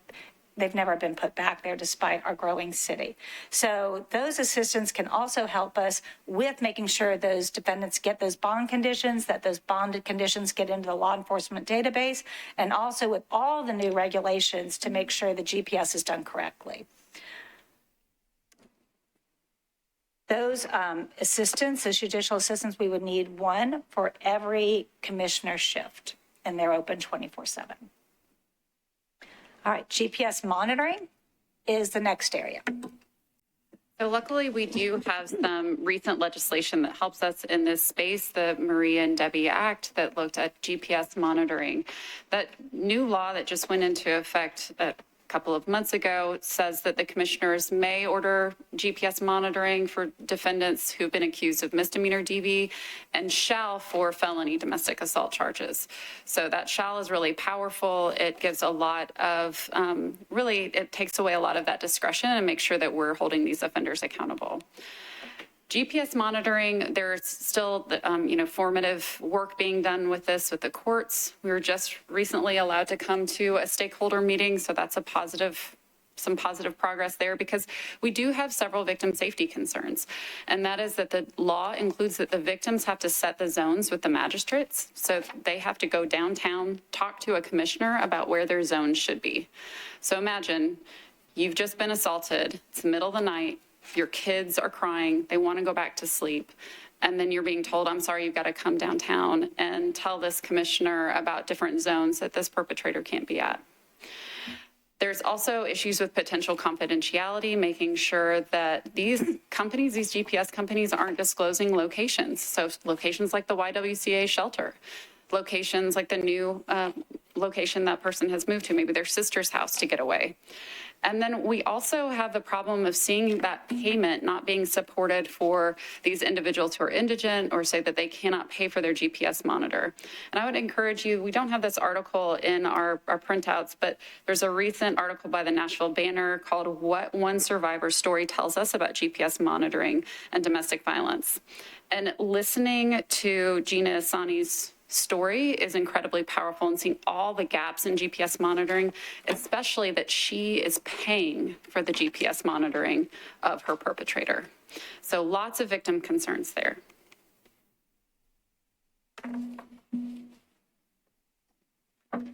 been put back there despite our growing city. So those assistants can also help us with making sure those defendants get those bond conditions, that those bonded conditions get into the law enforcement database, and also with all the new regulations to make sure the GPS is done correctly. Those assistants, those judicial assistants, we would need one for every commissioner shift, and they're open 24/7. All right, GPS monitoring is the next area. So luckily, we do have some recent legislation that helps us in this space, the Maria and Debbie Act that looked at GPS monitoring. That new law that just went into effect a couple of months ago says that the commissioners may order GPS monitoring for defendants who've been accused of misdemeanor DV and shall for felony domestic assault charges. So that shall is really powerful. It gives a lot of, really, it takes away a lot of that discretion and makes sure that we're holding these offenders accountable. GPS monitoring, there's still, formative work being done with this with the courts. We were just recently allowed to come to a stakeholder meeting, so that's some positive progress there, because we do have several victim safety concerns. And that is that the law includes that the victims have to set the zones with the magistrates. So they have to go downtown, talk to a commissioner about where their zones should be. So imagine you've just been assaulted, it's the middle of the night, your kids are crying, they want to go back to sleep, and then you're being told, I'm sorry, you've got to come downtown and tell this commissioner about different zones that this perpetrator can't be at. There's also issues with potential confidentiality, making sure that these companies, these GPS companies, aren't disclosing locations. So locations like the YWCA shelter, locations like the new location that person has moved to, maybe their sister's house to get away. And then we also have the problem of seeing that payment not being supported for these individuals who are indigent or say that they cannot pay for their GPS monitor. And I would encourage you, we don't have this article in our printouts, but there's a recent article by the Nashville Banner called What One Survivor's Story Tells Us About GPS Monitoring and Domestic Violence. And listening to Gina Asani's story is incredibly powerful, and seeing all the gaps in GPS monitoring, especially that she is paying for the GPS monitoring of her perpetrator. So lots of victim concerns there.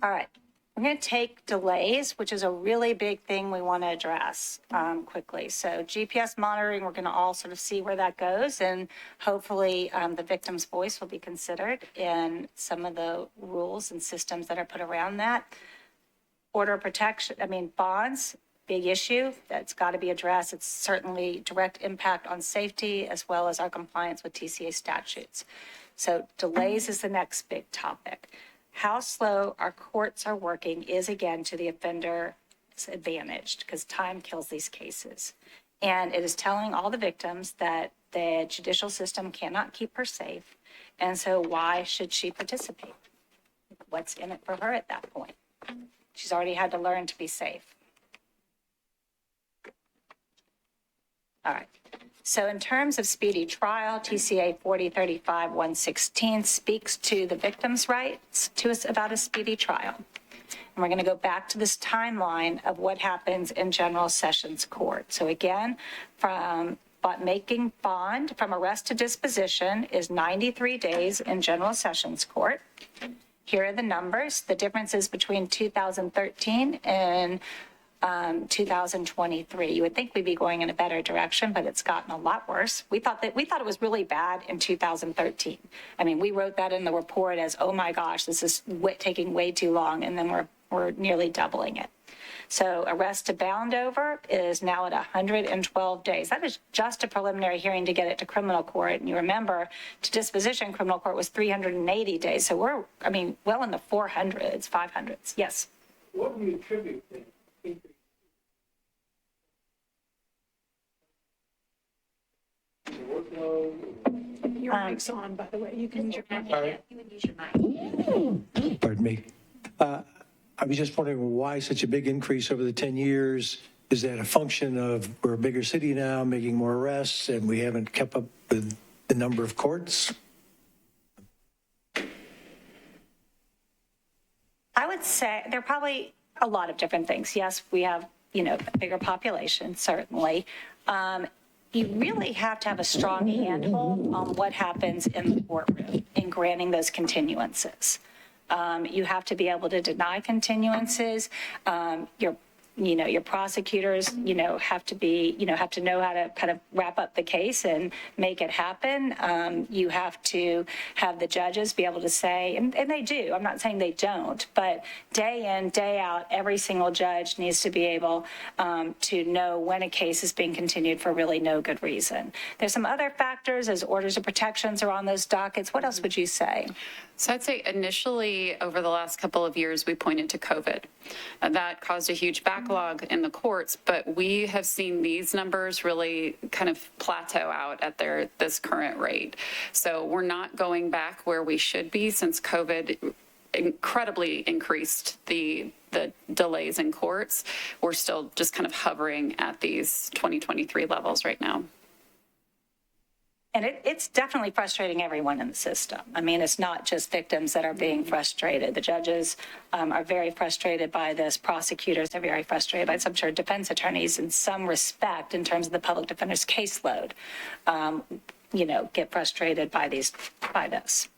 All right, we're going to take delays, which is a really big thing we want to address quickly. So GPS monitoring, we're going to all sort of see where that goes, and hopefully the victim's voice will be considered in some of the rules and systems that are put around that. Order of protection, bonds, big issue that's got to be addressed. It's certainly direct impact on safety as well as our compliance with TCA statutes. So delays is the next big topic. How slow our courts are working is, again, to the offender's advantage, because time kills these cases. And it is telling all the victims that the judicial system cannot keep her safe. And so why should she participate? What's in it for her at that point? She's already had to learn to be safe. All right. So in terms of speedy trial, TCA 4035-116 speaks to the victim's rights to us about a speedy trial. And we're going to go back to this timeline of what happens in General Sessions Court. So again, making bond from arrest to disposition is 93 days in General Sessions Court. Here are the numbers. The differences between 2013 and 2023. You would think we'd be going in a better direction, but it's gotten a lot worse. We thought it was really bad in 2013. We wrote that in the report as, oh my gosh, this is taking way too long, and then we're nearly doubling it. So arrest to bound over is now at 112 days. That is just a preliminary hearing to get it to criminal court. And you remember, to disposition, criminal court was 380 days. So we're, well in the 400s, 500s. Yes. What do you attribute the increase? Your mic's on, by the way. You can use your mic. You would use your mic. Pardon me. I was just wondering why such a big increase over the 10 years? Is that a function of we're a bigger city now, making more arrests, and we haven't kept up with the number of courts? I would say there are probably a lot of different things. Yes, we have, a bigger population, certainly. You really have to have a strong handhold on what happens in the courtroom in granting those continuances. You have to be able to deny continuances. Your prosecutors, have to know how to kind of wrap up the case and make it happen. You have to have the judges be able to say, and they do, I'm not saying they don't, but day in, day out, every single judge needs to be able to know when a case is being continued for really no good reason. There's some other factors as orders of protections are on those dockets. What else would you say? So I'd say initially over the last couple of years, we pointed to COVID. That caused a huge backlog in the courts, but we have seen these numbers really kind of plateau out at this current rate. So we're not going back where we should be since COVID incredibly increased the delays in courts. We're still just kind of hovering at these 2023 levels right now. And it's definitely frustrating everyone in the system. I mean, it's not just victims that are being frustrated. The judges are very frustrated by this. Prosecutors are very frustrated by this. I'm sure defense attorneys, in some respect, in terms of the public defender's caseload, get frustrated by this.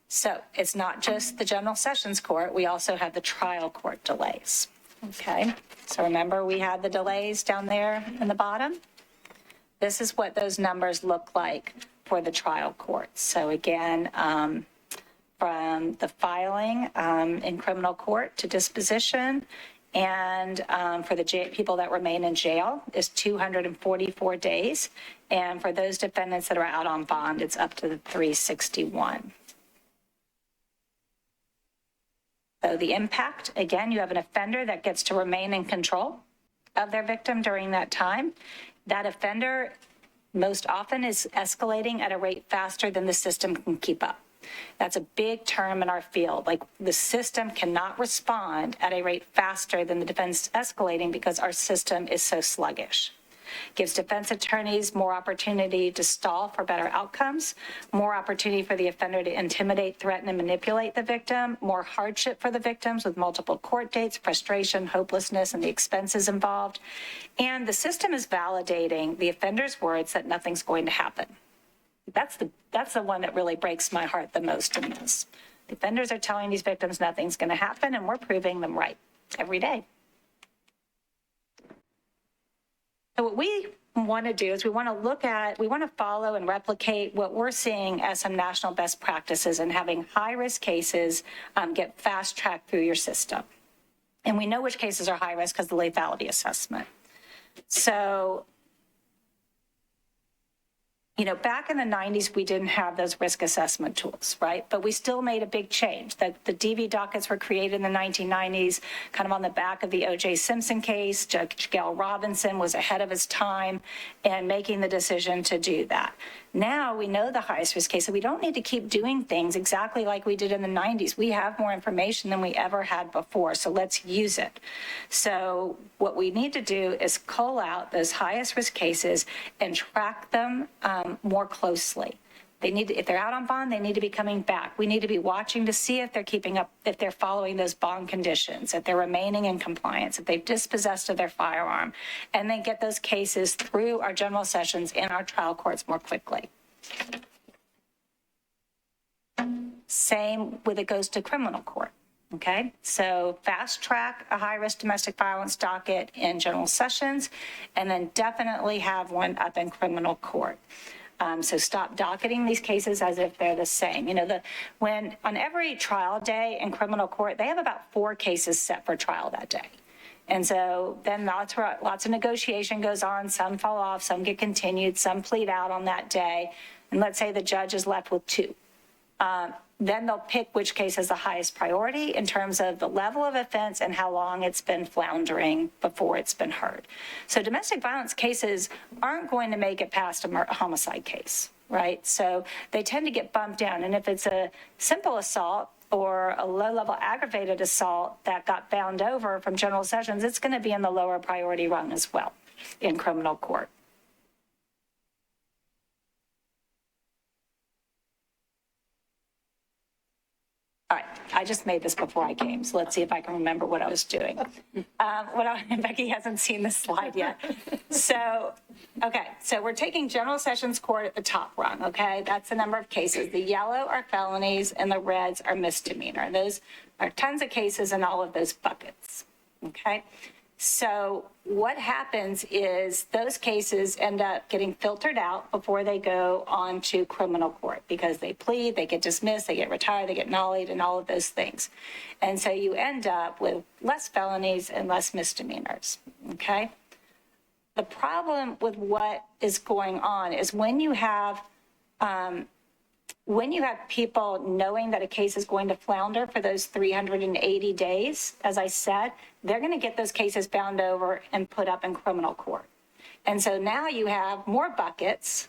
So it's not just the General Sessions Court. We also have the trial court delays. Okay. So remember, we had the delays down there in the bottom. This is what those numbers look like for the trial courts. So again, from the filing in criminal court to disposition, and for the people that remain in jail is 244 days. And for those defendants that are out on bond, it's up to 361. So the impact, again, you have an offender that gets to remain in control of their victim during that time. That offender most often is escalating at a rate faster than the system can keep up. That's a big term in our field. Like, the system cannot respond at a rate faster than the defense escalating because our system is so sluggish. Gives defense attorneys more opportunity to stall for better outcomes, more opportunity for the offender to intimidate, threaten, and manipulate the victim, more hardship for the victims with multiple court dates, frustration, hopelessness, and the expenses involved. And the system is validating the offender's words that nothing's going to happen. That's the one that really breaks my heart the most in this. The offenders are telling these victims nothing's going to happen, and we're proving them right every day. So what we want to do is we want to follow and replicate what we're seeing as some national best practices and having high-risk cases get fast-tracked through your system. And we know which cases are high risk because of the lethality assessment. So, back in the 90s, we didn't have those risk assessment tools, right? But we still made a big change. The DV dockets were created in the 1990s, kind of on the back of the O.J. Simpson case. Judge Gail Robinson was ahead of his time in making the decision to do that. Now we know the highest risk case, so we don't need to keep doing things exactly like we did in the 90s. We have more information than we ever had before, so let's use it. So what we need to do is cull out those highest risk cases and track them more closely. If they're out on bond, they need to be coming back. We need to be watching to see if they're keeping up, if they're following those bond conditions, if they're remaining in compliance, if they've dispossessed of their firearm, and then get those cases through our general sessions and our trial courts more quickly. Same with it goes to criminal court. Okay, so fast track a high-risk domestic violence docket in general sessions, and then definitely have one up in criminal court. So stop docketing these cases as if they're the same. When on every trial day in criminal court, they have about 4 cases set for trial that day. And so then lots of negotiation goes on. Some fall off, some get continued, some plead out on that day. And let's say the judge is left with 2. then they'll pick which case is the highest priority in terms of the level of offense and how long it's been floundering before it's been heard. So domestic violence cases aren't going to make it past a homicide case, right? So they tend to get bumped down. And if it's a simple assault or a low-level aggravated assault that got bound over from general sessions, it's going to be in the lower priority rung as well in criminal court. All right, I just made this before I came, so let's see if I can remember what I was doing. Becky hasn't seen this slide yet. So we're taking general sessions court at the top rung, okay? That's the number of cases. The yellow are felonies and the reds are misdemeanor. Those are tons of cases in all of those buckets, okay? So what happens is those cases end up getting filtered out before they go on to criminal court because they plead, they get dismissed, they get retired, they get nollied, and all of those things. And so you end up with less felonies and less misdemeanors, okay? The problem with what is going on is when you have people knowing that a case is going to flounder for those 380 days, as I said, they're going to get those cases bound over and put up in criminal court. And so now you have more buckets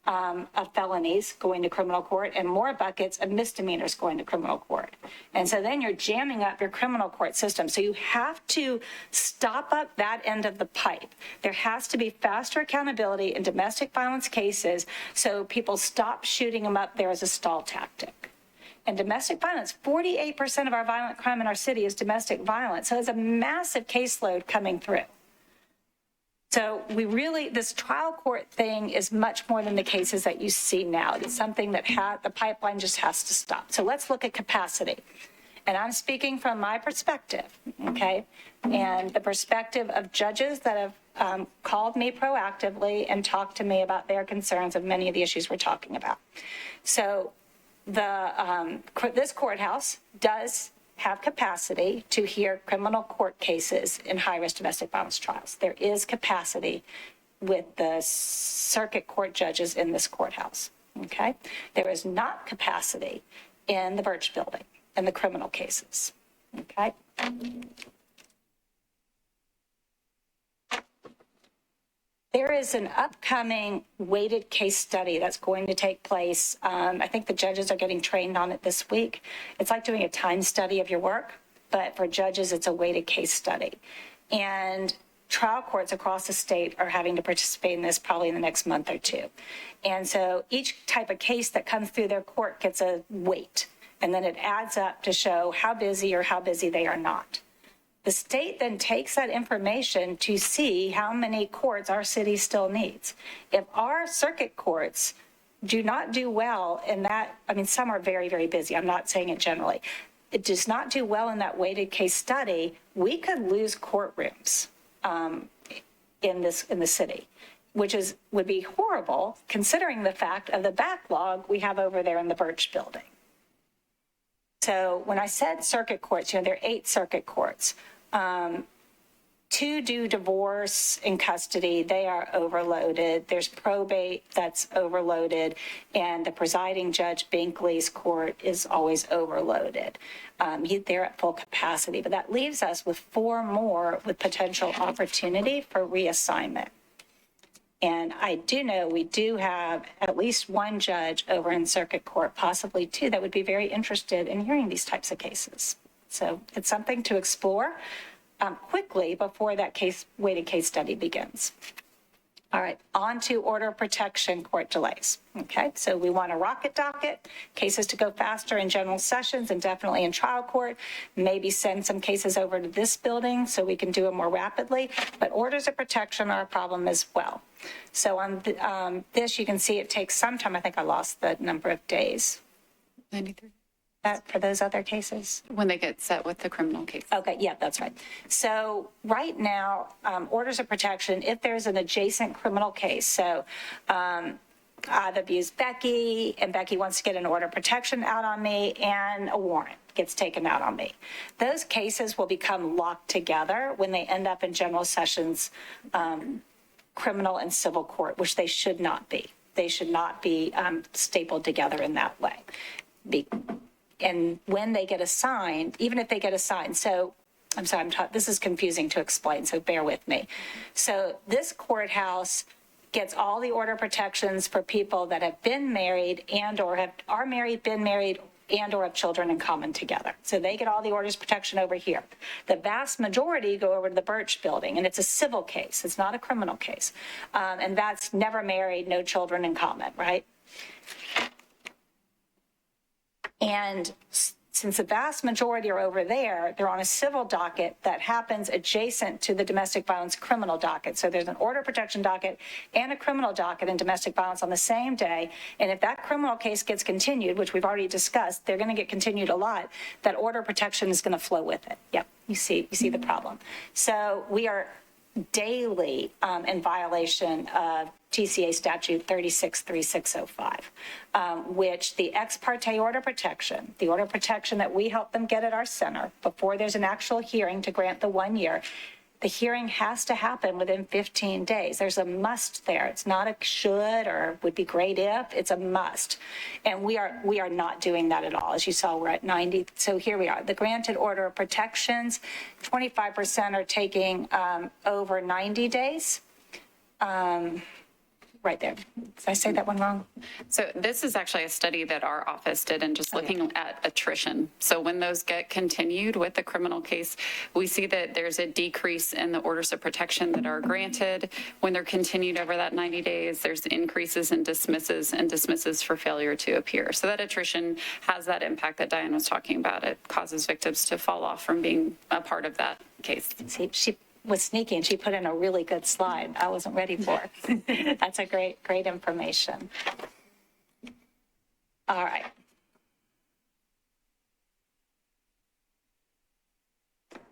of felonies going to criminal court and more buckets of misdemeanors going to criminal court. And so then you're jamming up your criminal court system. So you have to stop up that end of the pipe. There has to be faster accountability in domestic violence cases so people stop shooting them up there as a stall tactic. And domestic violence, 48% of our violent crime in our city is domestic violence. So it's a massive caseload coming through. So this trial court thing is much more than the cases that you see now. It's something that the pipeline just has to stop. So let's look at capacity. And I'm speaking from my perspective, okay? And the perspective of judges that have called me proactively and talked to me about their concerns of many of the issues we're talking about. So this courthouse does have capacity to hear criminal court cases in high-risk domestic violence trials. There is capacity with the circuit court judges in this courthouse, okay? There is not capacity in the Birch building in the criminal cases, okay? There is an upcoming weighted case study that's going to take place. I think the judges are getting trained on it this week. It's like doing a time study of your work, but for judges, it's a weighted case study. And trial courts across the state are having to participate in this probably in the next month or two. And so each type of case that comes through their court gets a weight, and then it adds up to show how busy or how busy they are not. The state then takes that information to see how many courts our city still needs. If our circuit courts do not do well in that, I mean, some are very, very busy. I'm not saying it generally. It does not do well in that weighted case study, we could lose courtrooms in the city, which would be horrible considering the fact of the backlog we have over there in the Birch building. So when I said circuit courts, there are 8 circuit courts. 2 do divorce in custody. They are overloaded. There's probate that's overloaded. And the presiding judge, Binkley's court, is always overloaded. They're at full capacity. But that leaves us with 4 more with potential opportunity for reassignment. And I do know we do have at least 1 judge over in circuit court, possibly 2, that would be very interested in hearing these types of cases. So it's something to explore quickly before that weighted case study begins. All right, on to order of protection court delays. Okay, so we want a rocket docket, cases to go faster in general sessions and definitely in trial court. Maybe send some cases over to this building so we can do it more rapidly. But orders of protection are a problem as well. So on this, you can see it takes some time. I think I lost the number of days. 93. That for those other cases? When they get set with the criminal case. Okay, yeah, that's right. So right now, orders of protection, if there's an adjacent criminal case, so I've abused Becky and Becky wants to get an order of protection out on me and a warrant gets taken out on me. Those cases will become locked together when they end up in general sessions, criminal and civil court, which they should not be. They should not be stapled together in that way. and when they get assigned, even if they get assigned, so I'm sorry, this is confusing to explain, so bear with me. So this courthouse gets all the order protections for people that have been married and or are married, been married, and or have children in common together. So they get all the orders protection over here. The vast majority go over to the Birch building, and it's a civil case. It's not a criminal case. And that's never married, no children in common, right? And since the vast majority are over there, they're on a civil docket that happens adjacent to the domestic violence criminal docket. So there's an order protection docket and a criminal docket in domestic violence on the same day. And if that criminal case gets continued, which we've already discussed, they're going to get continued a lot, that order protection is going to flow with it. Yep, you see the problem. So we are daily in violation of TCA statute 363605, which the ex parte order protection, the order protection that we help them get at our center before there's an actual hearing to grant the 1 year, the hearing has to happen within 15 days. There's a must there. It's not a should or would be great if, it's a must. And we are not doing that at all. As you saw, we're at 90. So here we are. The granted order of protections, 25% are taking over 90 days. Right there. Did I say that one wrong? So this is actually a study that our office did and just looking at attrition. So when those get continued with the criminal case, we see that there's a decrease in the orders of protection that are granted. When they're continued over that 90 days, there's increases in dismisses for failure to appear. So that attrition has that impact that Diane was talking about. It causes victims to fall off from being a part of that case. See, she was sneaky and she put in a really good slide I wasn't ready for. That's a great information. All right.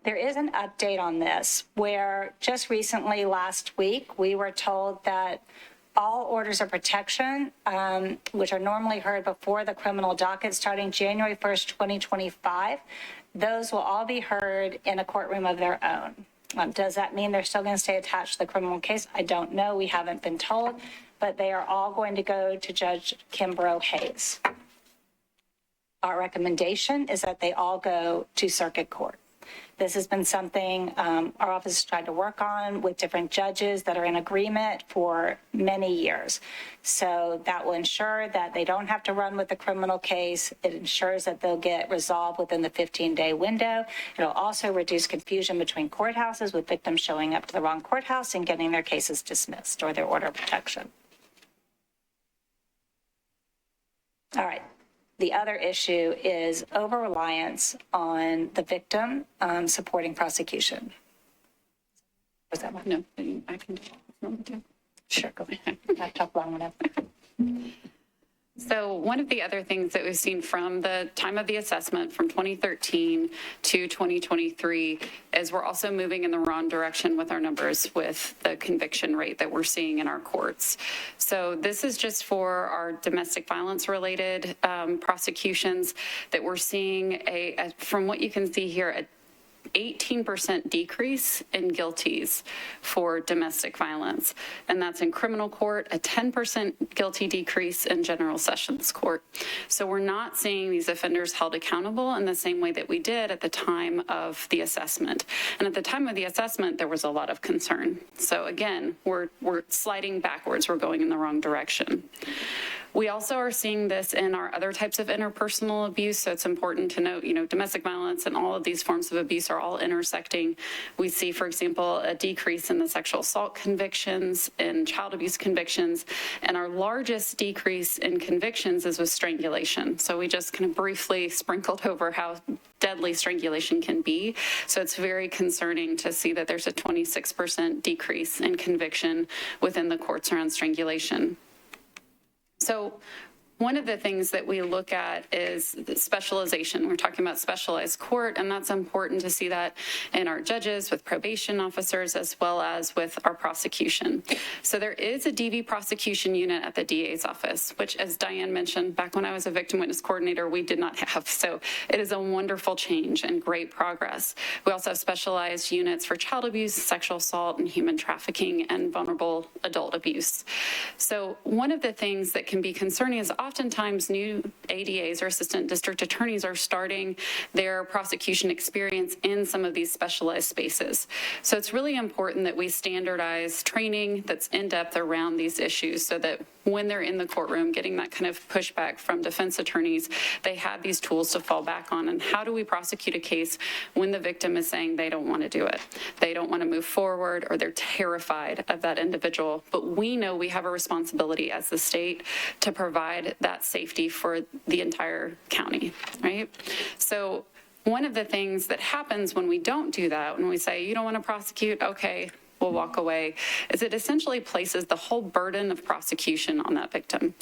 There is an update on this where just recently last week we were told that all orders of protection, which are normally heard before the criminal docket starting January 1st, 2025, those will all be heard in a courtroom of their own. Does that mean they're still going to stay attached to the criminal case? I don't know. We haven't been told, but they are all going to go to Judge Kimbrough Hayes. Our recommendation is that they all go to circuit court. This has been something our office has tried to work on with different judges that are in agreement for many years. So that will ensure that they don't have to run with the criminal case. It ensures that they'll get resolved within the 15-day window. It'll also reduce confusion between courthouses with victims showing up to the wrong courthouse and getting their cases dismissed or their order of protection. All right. The other issue is over-reliance on the victim supporting prosecution. Was that one? No, I can do it. Sure, go ahead. I've talked long enough. So one of the other things that we've seen from the time of the assessment from 2013 to 2023 is we're also moving in the wrong direction with our numbers with the conviction rate that we're seeing in our courts. So this is just for our domestic violence related prosecutions that we're seeing from what you can see here, a 18% decrease in guilties for domestic violence. And that's in criminal court, a 10% guilty decrease in general sessions court. So we're not seeing these offenders held accountable in the same way that we did at the time of the assessment. And at the time of the assessment, there was a lot of concern. So again, we're sliding backwards. We're going in the wrong direction. We also are seeing this in our other types of interpersonal abuse. So it's important to note, domestic violence and all of these forms of abuse are all intersecting. We see, for example, a decrease in the sexual assault convictions and child abuse convictions. And our largest decrease in convictions is with strangulation. So we just kind of briefly sprinkled over how deadly strangulation can be. So it's very concerning to see that there's a 26% decrease in conviction within the courts around strangulation. So one of the things that we look at is the specialization. We're talking about specialized court, and that's important to see that in our judges, with probation officers, as well as with our prosecution. So there is a DV prosecution unit at the DA's office, which, as Diane mentioned, back when I was a victim witness coordinator, we did not have. So it is a wonderful change and great progress. We also have specialized units for child abuse, sexual assault, and human trafficking, and vulnerable adult abuse. So one of the things that can be concerning is oftentimes new ADAs or assistant district attorneys are starting their prosecution experience in some of these specialized spaces. So it's really important that we standardize training that's in-depth around these issues so that when they're in the courtroom getting that kind of pushback from defense attorneys, they have these tools to fall back on. And how do we prosecute a case when the victim is saying they don't want to do it? They don't want to move forward, or they're terrified of that individual. But we know we have a responsibility as the state to provide that safety for the entire county, right? So one of the things that happens when we don't do that, when we say, you don't want to prosecute, okay, we'll walk away, is it essentially places the whole burden of prosecution on that victim.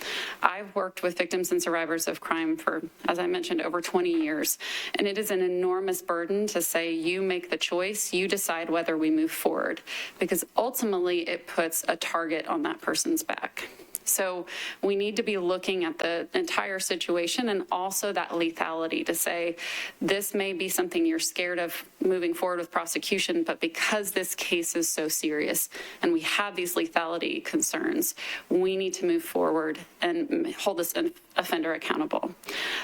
I've worked with victims and survivors of crime for, as I mentioned, over 20 years, and it is an enormous burden to say, you make the choice, you decide whether we move forward, because ultimately it puts a target on that person's back. So we need to be looking at the entire situation and also that lethality to say, this may be something you're scared of moving forward with prosecution, but because this case is so serious and we have these lethality concerns, we need to move forward and hold this offender accountable.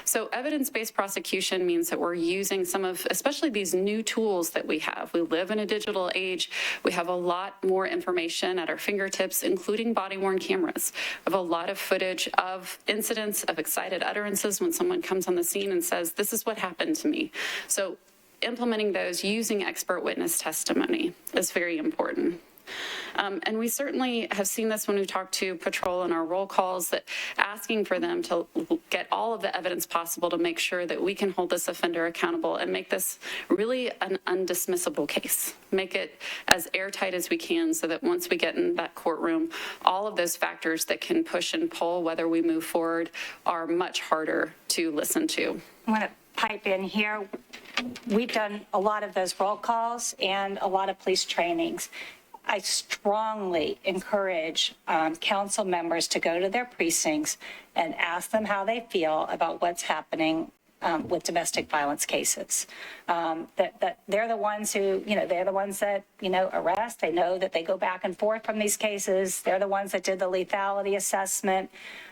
So evidence-based prosecution means that we're using some of, especially these new tools that we have. We live in a digital age. We have a lot more information at our fingertips, including body-worn cameras. We have a lot of footage of incidents of excited utterances when someone comes on the scene and says, this is what happened to me. So implementing those using expert witness testimony is very important. And we certainly have seen this when we talk to patrol in our roll calls, that asking for them to get all of the evidence possible to make sure that we can hold this offender accountable and make this really an undismissible case. Make it as airtight as we can so that once we get in that courtroom, all of those factors that can push and pull whether we move forward are much harder to listen to. I'm going to pipe in here. We've done a lot of those roll calls and a lot of police trainings. I strongly encourage council members to go to their precincts and ask them how they feel about what's happening with domestic violence cases. That they're the ones who, they're the ones that, arrest. They know that they go back and forth from these cases. They're the ones that did the lethality assessment,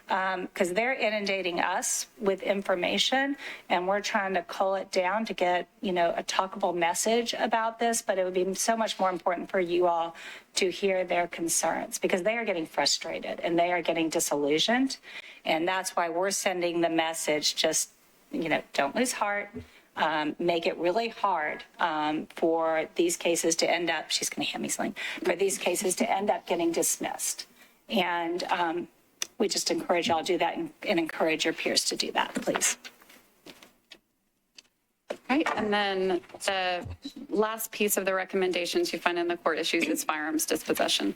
because they're inundating us with information, and we're trying to cull it down to get, a talkable message about this. But it would be so much more important for you all to hear their concerns, because they are getting frustrated and they are getting disillusioned. And that's why we're sending the message, just, don't lose heart. Make it really hard for these cases to end up, she's going to hand me something, for these cases to end up getting dismissed. And we just encourage y'all to do that, and encourage your peers to do that, please. Right, and then the last piece of the recommendations you find in the court issues is firearms dispossession.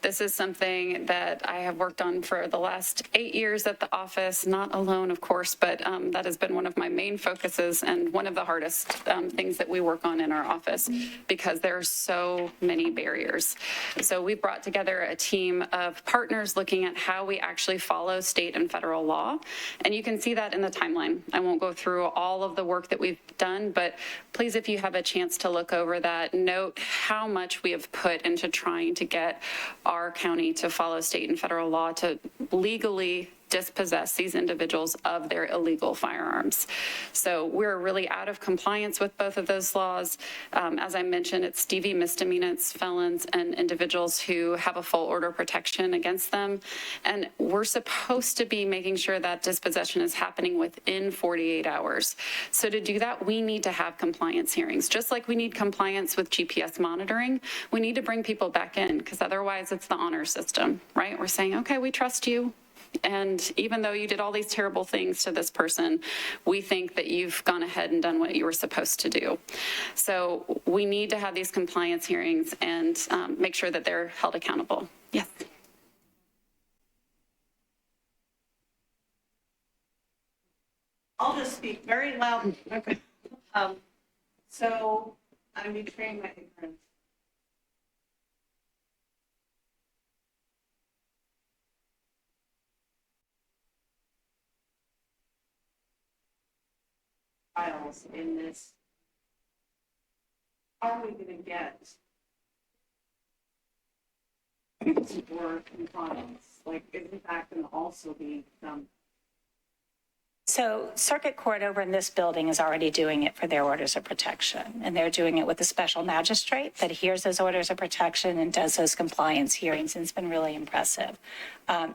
This is something that I have worked on for the last 8 years at the office, not alone, of course, but that has been one of my main focuses and one of the hardest things that we work on in our office, because there are so many barriers. So we brought together a team of partners looking at how we actually follow state and federal law, and you can see that in the timeline. I won't go through all of the work that we've done, but please, if you have a chance to look over that, note how much we have put into trying to get our county to follow state and federal law to legally dispossess these individuals of their illegal firearms. So we're really out of compliance with both of those laws. As I mentioned, it's DV misdemeanors, felons, and individuals who have a full order of protection against them. And we're supposed to be making sure that dispossession is happening within 48 hours. So to do that, we need to have compliance hearings. Just like we need compliance with GPS monitoring, we need to bring people back in, because otherwise it's the honor system, right? We're saying, okay, we trust you. And even though you did all these terrible things to this person, we think that you've gone ahead and done what you were supposed to do. So we need to have these compliance hearings and make sure that they're held accountable. Yes. I'll just speak very loud. Okay. So I'm betraying my ignorance. Files in this. How are we going to get for compliance? Like, is in fact going to also be So circuit court over in this building is already doing it for their orders of protection. And they're doing it with a special magistrate that hears those orders of protection and does those compliance hearings. And it's been really impressive.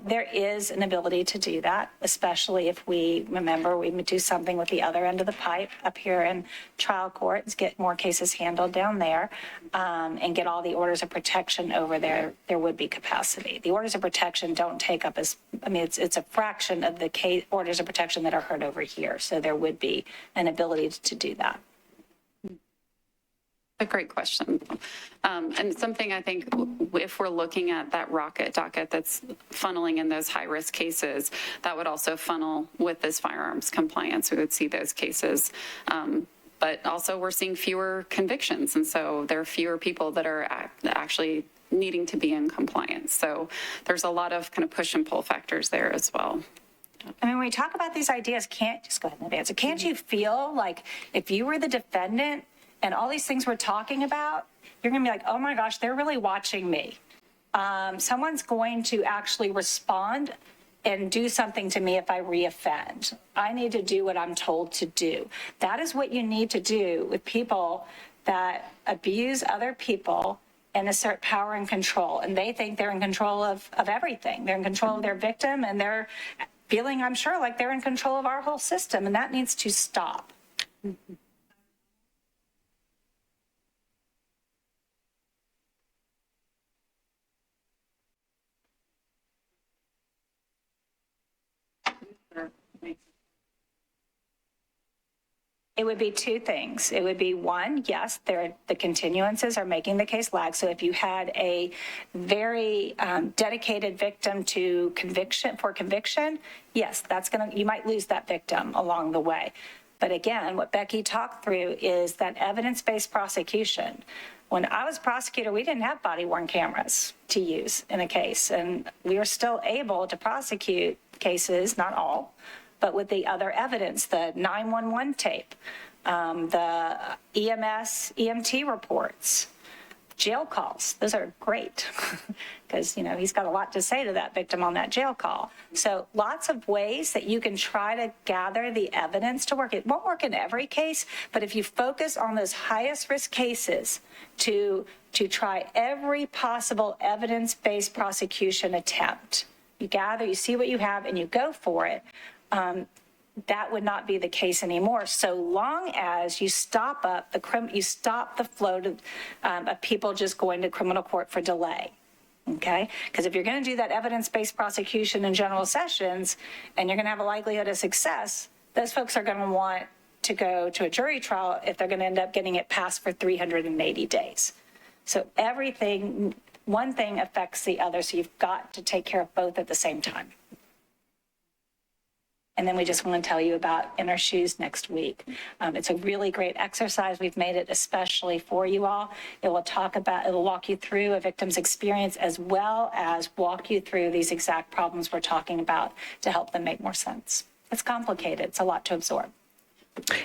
There is an ability to do that, especially if we remember we would do something with the other end of the pipe up here in trial courts, get more cases handled down there, and get all the orders of protection over there. There would be capacity. The orders of protection don't take up it's a fraction of the orders of protection that are heard over here. So there would be an ability to do that. A great question. And something I think if we're looking at that rocket docket that's funneling in those high-risk cases, that would also funnel with this firearms compliance. We would see those cases. But also we're seeing fewer convictions. And so there are fewer people that are actually needing to be in compliance. So there's a lot of kind of push and pull factors there as well. I mean, when we talk about these ideas, just go ahead and answer. Can't you feel like if you were the defendant and all these things we're talking about, you're going to be like, oh my gosh, they're really watching me. Someone's going to actually respond and do something to me if I reoffend. I need to do what I'm told to do. That is what you need to do with people that abuse other people and assert power and control. And they think they're in control of everything. They're in control of their victim, and they're feeling, I'm sure, like they're in control of our whole system. And that needs to stop. It would be two things. It would be one, yes, the continuances are making the case lag. So if you had a very dedicated victim to conviction, yes, you might lose that victim along the way. But again, what Becky talked through is that evidence-based prosecution. When I was prosecutor, we didn't have body-worn cameras to use in a case, and we were still able to prosecute cases, not all, but with the other evidence, the 911 tape, the EMT reports, jail calls. Those are great because, he's got a lot to say to that victim on that jail call. So lots of ways that you can try to gather the evidence to work. It won't work in every case, but if you focus on those highest risk cases to try every possible evidence-based prosecution attempt, you see what you have, and you go for it. That would not be the case anymore, so long as you stop the flow of people just going to criminal court for delay. Okay, because if you're going to do that evidence-based prosecution in general sessions, and you're going to have a likelihood of success, those folks are going to want to go to a jury trial if they're going to end up getting it passed for 380 days. So one thing affects the other, so you've got to take care of both at the same time. And then we just want to tell you about Inner Shoes next week. It's a really great exercise. We've made it especially for you all. It will walk you through a victim's experience as well as walk you through these exact problems we're talking about to help them make more sense. It's complicated. It's a lot to absorb.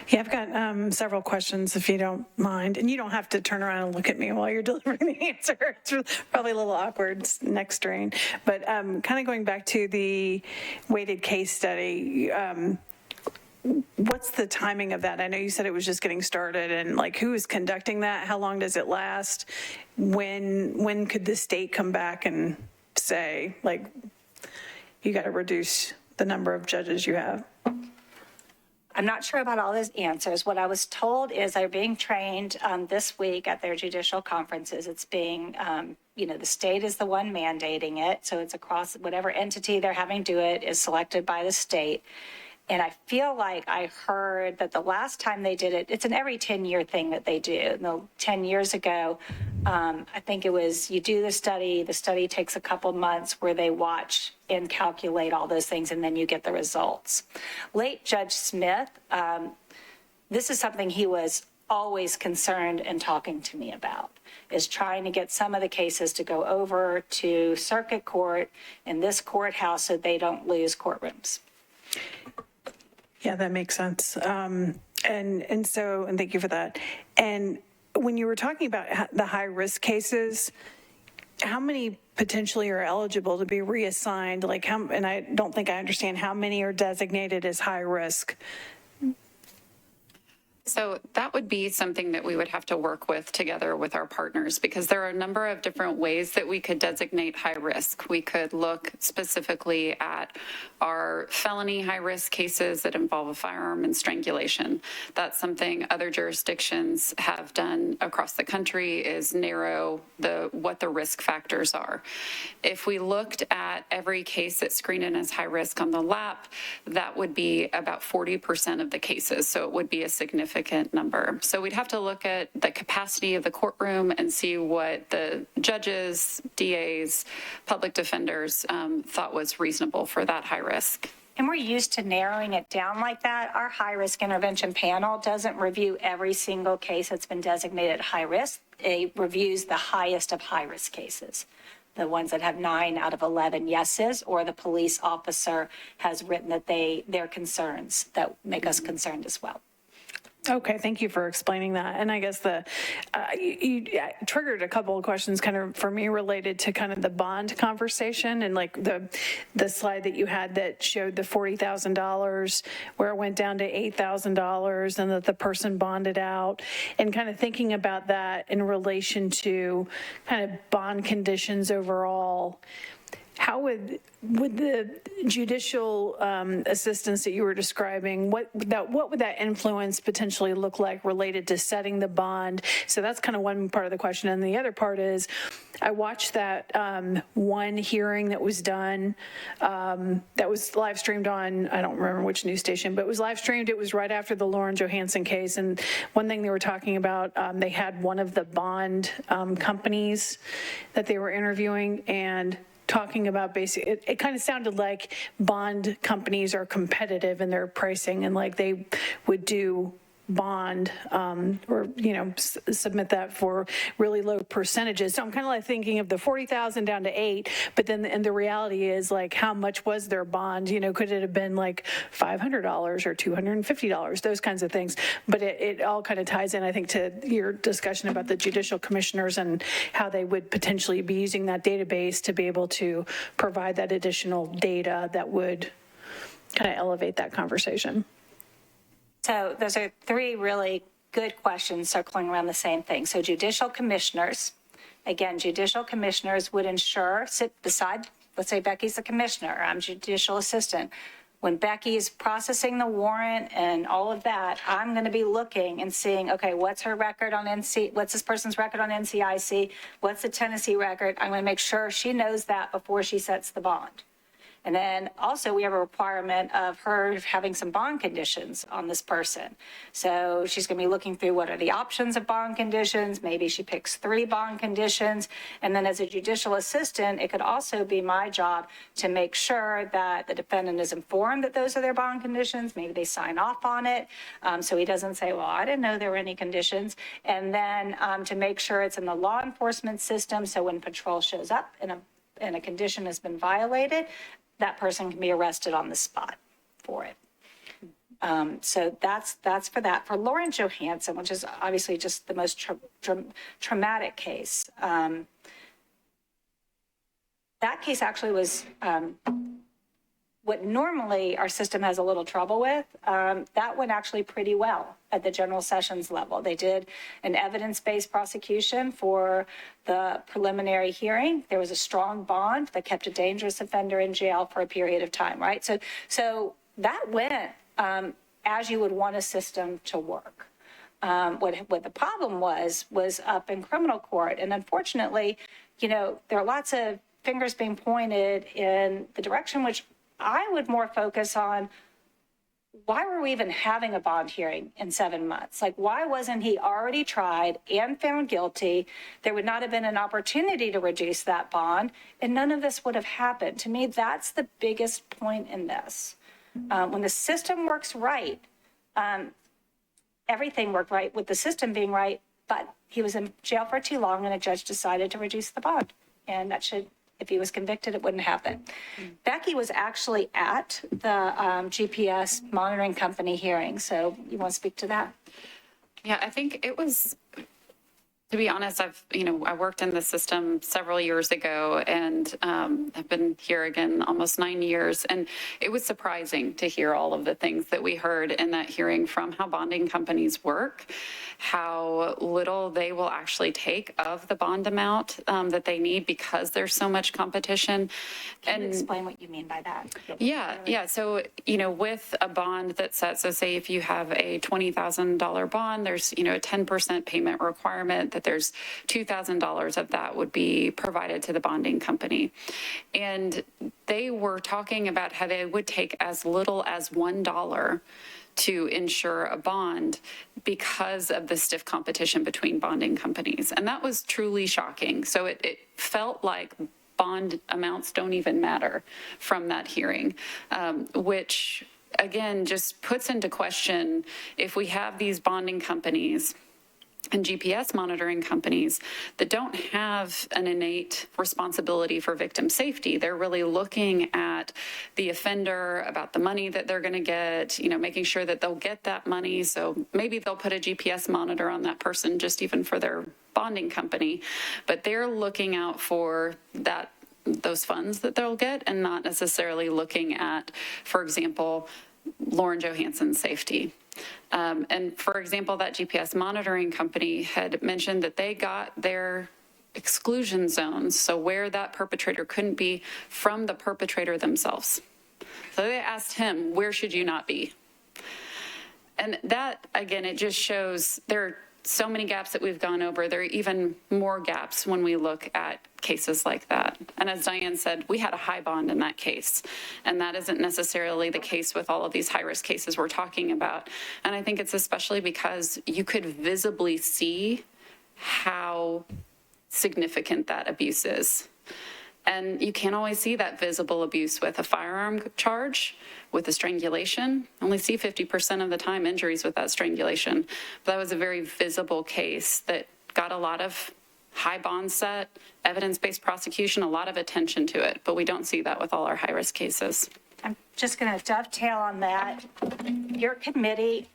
Yeah, I've got several questions, if you don't mind. And you don't have to turn around and look at me while you're delivering the answer. It's probably a little awkward neck strain. But kind of going back to the weighted case study, what's the timing of that? I know you said it was just getting started, and who is conducting that? How long does it last? When could the state come back and say, you got to reduce the number of judges you have? I'm not sure about all those answers. What I was told is they're being trained this week at their judicial conferences. It's being, the state is the one mandating it. So it's across whatever entity they're having do it is selected by the state. And I feel like I heard that the last time they did it, it's an every 10-year thing that they do. 10 years ago, I think it was you do the study takes a couple months where they watch and calculate all those things, and then you get the results. Late Judge Smith, this is something he was always concerned and talking to me about, is trying to get some of the cases to go over to circuit court in this courthouse so they don't lose courtrooms. Yeah, that makes sense. And thank you for that. And when you were talking about the high risk cases, how many potentially are eligible to be reassigned? Like how, and I don't think I understand how many are designated as high risk. So that would be something that we would have to work with together with our partners, because there are a number of different ways that we could designate high risk. We could look specifically at our felony high risk cases that involve a firearm and strangulation. That's something other jurisdictions have done across the country, is narrow what the risk factors are. If we looked at every case that's screened in as high risk on the LAP, that would be about 40% of the cases. So it would be a significant number. So we'd have to look at the capacity of the courtroom and see what the judges, DAs, public defenders thought was reasonable for that high risk. And we're used to narrowing it down like that. Our high-risk intervention panel doesn't review every single case that's been designated high risk. It reviews the highest of high-risk cases, the ones that have 9 out of 11 yeses, or the police officer has written that their concerns that make us concerned as well. Okay, thank you for explaining that. And I guess you triggered a couple of questions kind of for me related to kind of the bond conversation, and like the slide that you had that showed the $40,000 where it went down to $8,000 and that the person bonded out, and kind of thinking about that in relation to kind of bond conditions overall. How would the judicial assistance that you were describing, what would that influence potentially look like related to setting the bond? So that's kind of one part of the question. And the other part is, I watched that one hearing that was done, that was live streamed on, I don't remember which news station, but it was live streamed. It was right after the Lauren Johansson case. And one thing they were talking about, they had one of the bond companies that they were interviewing and talking about basically, it kind of sounded like bond companies are competitive in their pricing, and like they would do bond or, submit that for really low percentages. So I'm kind of like thinking of the 40,000 down to 8, but then, and the reality is like, how much was their bond? Could it have been like $500 or $250, those kinds of things. But it all kind of ties in, I think, to your discussion about the judicial commissioners and how they would potentially be using that database to be able to provide that additional data that would kind of elevate that conversation. So those are 3 really good questions circling around the same thing. So judicial commissioners, again, judicial commissioners would sit beside, let's say Becky's the commissioner, I'm judicial assistant. When Becky is processing the warrant and all of that, I'm going to be looking and seeing, okay, what's her record on what's this person's record on NCIC? What's the Tennessee record? I'm going to make sure she knows that before she sets the bond. And then also we have a requirement of her having some bond conditions on this person. So she's going to be looking through what are the options of bond conditions. Maybe she picks 3 bond conditions. And then as a judicial assistant, it could also be my job to make sure that the defendant is informed that those are their bond conditions. Maybe they sign off on it. So he doesn't say, well, I didn't know there were any conditions. And then to make sure it's in the law enforcement system. So when patrol shows up and a condition has been violated, that person can be arrested on the spot for it. So that's for that. For Lauren Johansson, which is obviously just the most traumatic case, that case actually was what normally our system has a little trouble with. That went actually pretty well at the general sessions level. They did an evidence-based prosecution for the preliminary hearing. There was a strong bond that kept a dangerous offender in jail for a period of time, right? So that went as you would want a system to work. What the problem was up in criminal court. And unfortunately, there are lots of fingers being pointed in the direction which I would more focus on. Why were we even having a bond hearing in 7 months? Like, why wasn't he already tried and found guilty? There would not have been an opportunity to reduce that bond, and none of this would have happened. To me, that's the biggest point in this. When the system works right, everything worked right with the system being right, but he was in jail for too long, and a judge decided to reduce the bond. And that should, if he was convicted, it wouldn't happen. Becky was actually at the GPS monitoring company hearing. So you want to speak to that? Yeah, I think it was To be honest, I worked in the system several years ago and I've been here again almost 9 years. And it was surprising to hear all of the things that we heard in that hearing from how bonding companies work, how little they will actually take of the bond amount that they need because there's so much competition. Can you explain what you mean by that? Yeah. So, with a bond that's set, so say if you have a $20,000 bond, there's, a 10% payment requirement, that there's $2,000 of that would be provided to the bonding company. And they were talking about how they would take as little as $1 to insure a bond because of the stiff competition between bonding companies. And that was truly shocking. So it felt like bond amounts don't even matter from that hearing, which again just puts into question, if we have these bonding companies and GPS monitoring companies that don't have an innate responsibility for victim safety. They're really looking at the offender, about the money that they're going to get, making sure that they'll get that money. So maybe they'll put a GPS monitor on that person just even for their bonding company, but they're looking out for those funds that they'll get and not necessarily looking at, for example, Lauren Johansson's safety. And for example, that GPS monitoring company had mentioned that they got their exclusion zones, so where that perpetrator couldn't be, from the perpetrator themselves. So they asked him, where should you not be? And that, again, it just shows there are so many gaps that we've gone over. There are even more gaps when we look at cases like that. And as Diane said, we had a high bond in that case. And that isn't necessarily the case with all of these high-risk cases we're talking about. And I think it's especially because you could visibly see how significant that abuse is. And you can't always see that visible abuse with a firearm charge, with a strangulation. Only see 50% of the time injuries with that strangulation. But that was a very visible case that got a lot of high bond set, evidence-based prosecution, a lot of attention to it. But we don't see that with all our high-risk cases. I'm just going to dovetail on that. Your committee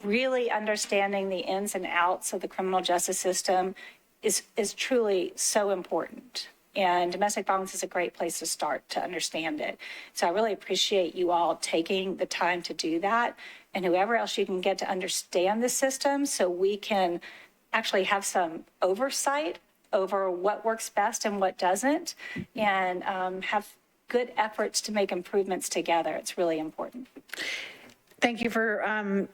really understanding the ins and outs of the criminal justice system is truly so important. And domestic violence is a great place to start to understand it. So I really appreciate you all taking the time to do that, and whoever else you can get to understand the system so we can actually have some oversight over what works best and what doesn't, and have good efforts to make improvements together. It's really important. Thank you for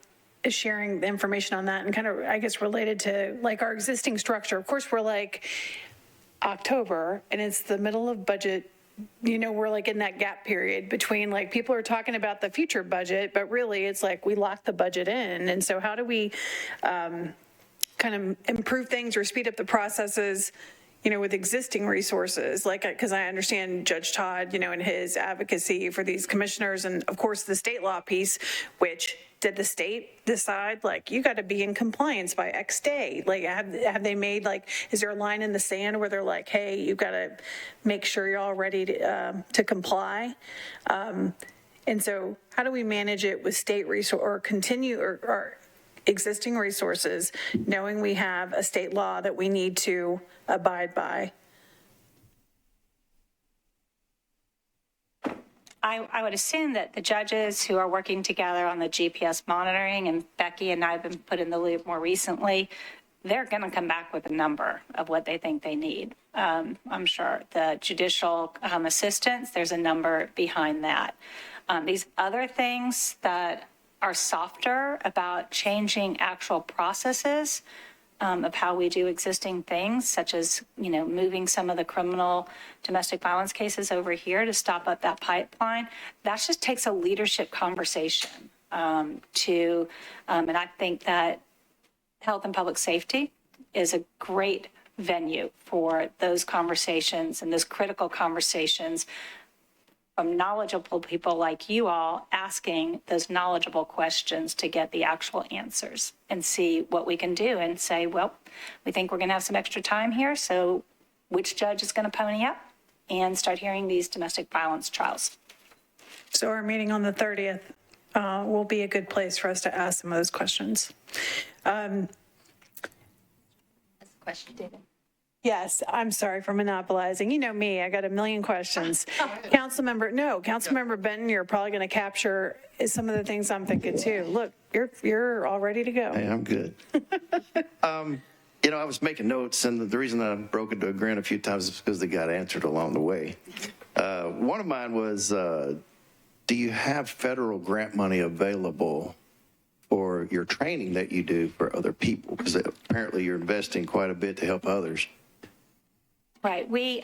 sharing the information on that, and kind of, I guess, related to like our existing structure. Of course, we're like October and it's the middle of budget, we're like in that gap period between, like, people are talking about the future budget, but really it's like we locked the budget in. And so how do we kind of improve things or speed up the processes, with existing resources? Like, because I understand Judge Todd, and his advocacy for these commissioners, and of course the state law piece, which did the state decide, like, you got to be in compliance by X day? Like, have they made, like, is there a line in the sand where they're like, hey, you've got to make sure you're all ready to comply? And so how do we manage it with state resource or continue or existing resources, knowing we have a state law that we need to abide by? I would assume that the judges who are working together on the GPS monitoring, and Becky and I have been put in the loop more recently, they're going to come back with a number of what they think they need. I'm sure the judicial assistance, there's a number behind that. These other things that are softer about changing actual processes of how we do existing things, such as, moving some of the criminal domestic violence cases over here to stop up that pipeline. That just takes a leadership conversation and I think that health and public safety is a great venue for those conversations and those critical conversations from knowledgeable people like you all, asking those knowledgeable questions to get the actual answers and see what we can do and say, well, we think we're going to have some extra time here, so which judge is going to pony up and start hearing these domestic violence trials? So our meeting on the 30th will be a good place for us to ask some of those questions. question, David. Yes, I'm sorry for monopolizing. You know me, I got a million questions. Councilmember Benton, you're probably going to capture some of the things I'm thinking too. Look, you're all ready to go. Hey, I'm good. I was making notes, and the reason I broke into a grin a few times is because they got answered along the way. One of mine was, do you have federal grant money available for your training that you do for other people? Because apparently you're investing quite a bit to help others. Right. We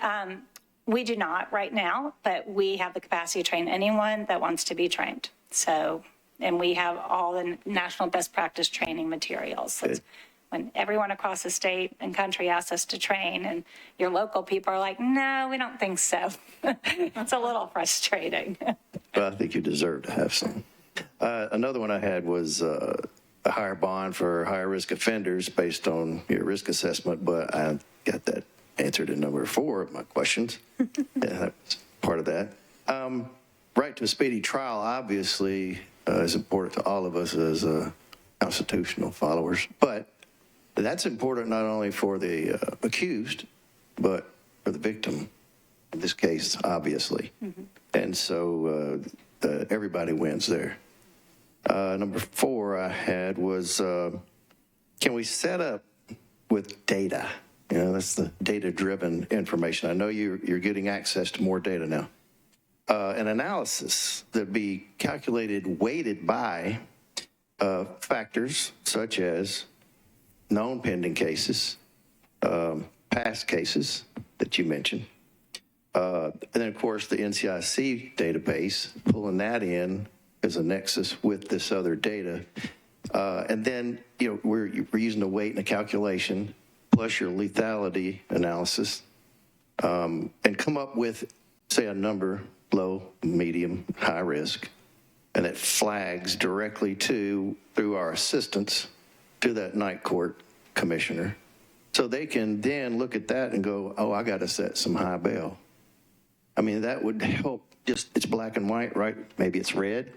do not right now, but we have the capacity to train anyone that wants to be trained. So, and we have all the national best practice training materials. Good. When everyone across the state and country asks us to train, and your local people are like, no, we don't think so. It's a little frustrating. Well, I think you deserve to have some. Another one I had was a higher bond for higher risk offenders based on your risk assessment, but I got that answered in number 4 of my questions. Yeah, that was part of that. Right to a speedy trial, obviously, is important to all of us as constitutional followers, but that's important not only for the accused, but for the victim, in this case, obviously. And so everybody wins there. Number 4 I had was, can we set up with data? That's the data-driven information. I know you're getting access to more data now. An analysis that be calculated, weighted by factors such as known pending cases, past cases that you mentioned, and then, of course, the NCIC database, pulling that in as a nexus with this other data. And then, we're using the weight and the calculation, plus your lethality analysis, and come up with, say, a number, low, medium, high risk, and it flags directly through our assistants, to that night court commissioner. So they can then look at that and go, oh, I got to set some high bail. I mean, that would help. Just, it's black and white, right? Maybe it's red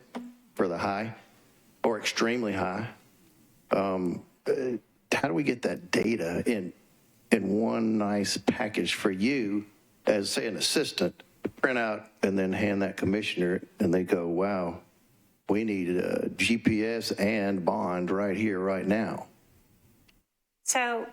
for the high or extremely high. How do we get that data in one nice package for you as, say, an assistant to print out and then hand that commissioner, and they go, wow, we need a GPS and bond right here, right now. So,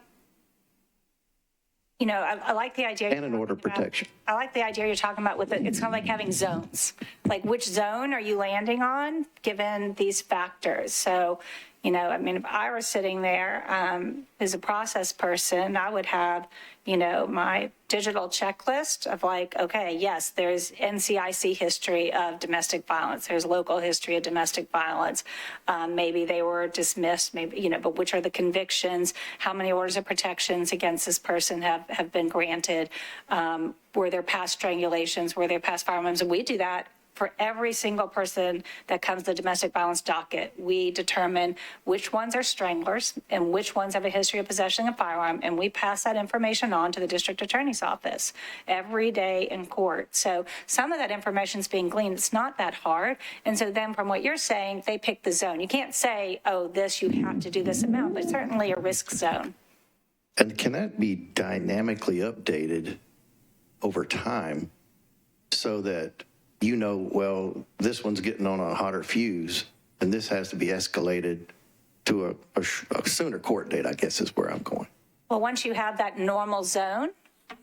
I like the idea. And an order of protection. I like the idea you're talking about with it. It's kind of like having zones. Like, which zone are you landing on given these factors? So, if I were sitting there as a process person, I would have, my digital checklist of like, okay, yes, there's NCIC history of domestic violence. There's local history of domestic violence. Maybe they were dismissed, maybe, but which are the convictions? How many orders of protections against this person have been granted? Were there past strangulations? Were there past firearms? And we do that for every single person that comes to the domestic violence docket. We determine which ones are stranglers and which ones have a history of possessing a firearm, and we pass that information on to the district attorney's office every day in court. So some of that information is being gleaned. It's not that hard. And so then from what you're saying, they pick the zone. You can't say, oh, you have to do this amount, but certainly a risk zone. And can that be dynamically updated over time so that well, this one's getting on a hotter fuse, and this has to be escalated to a sooner court date, I guess is where I'm going. Well, once you have that normal zone,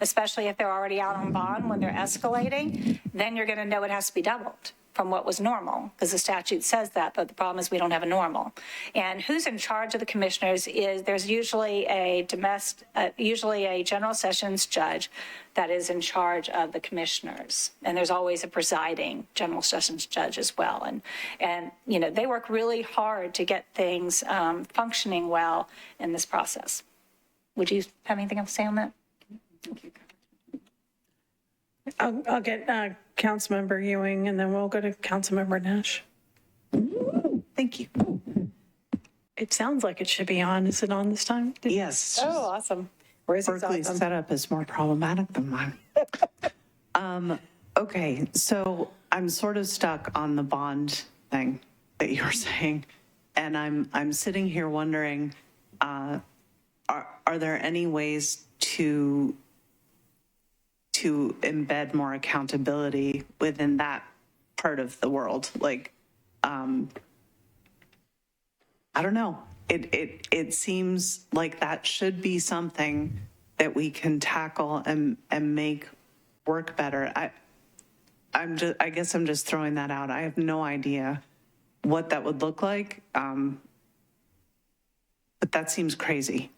especially if they're already out on bond when they're escalating, then you're going to know it has to be doubled from what was normal, because the statute says that, but the problem is we don't have a normal. And who's in charge of the commissioners is there's usually a general sessions judge that is in charge of the commissioners. And there's always a presiding general sessions judge as well. And they work really hard to get things functioning well in this process. Would you have anything else to say on that? I'll get Councilmember Ewing, and then we'll go to Councilmember Nash. Thank you. It sounds like it should be on. Is it on this time? Yes. Oh, awesome. Where's it? Berkeley's setup is more problematic than mine. Okay, so I'm sort of stuck on the bond thing that you were saying, and I'm sitting here wondering, are there any ways to embed more accountability within that part of the world? Like, I don't know. It seems like that should be something that we can tackle and make work better. I guess I'm just throwing that out. I have no idea what that would look like. But that seems crazy.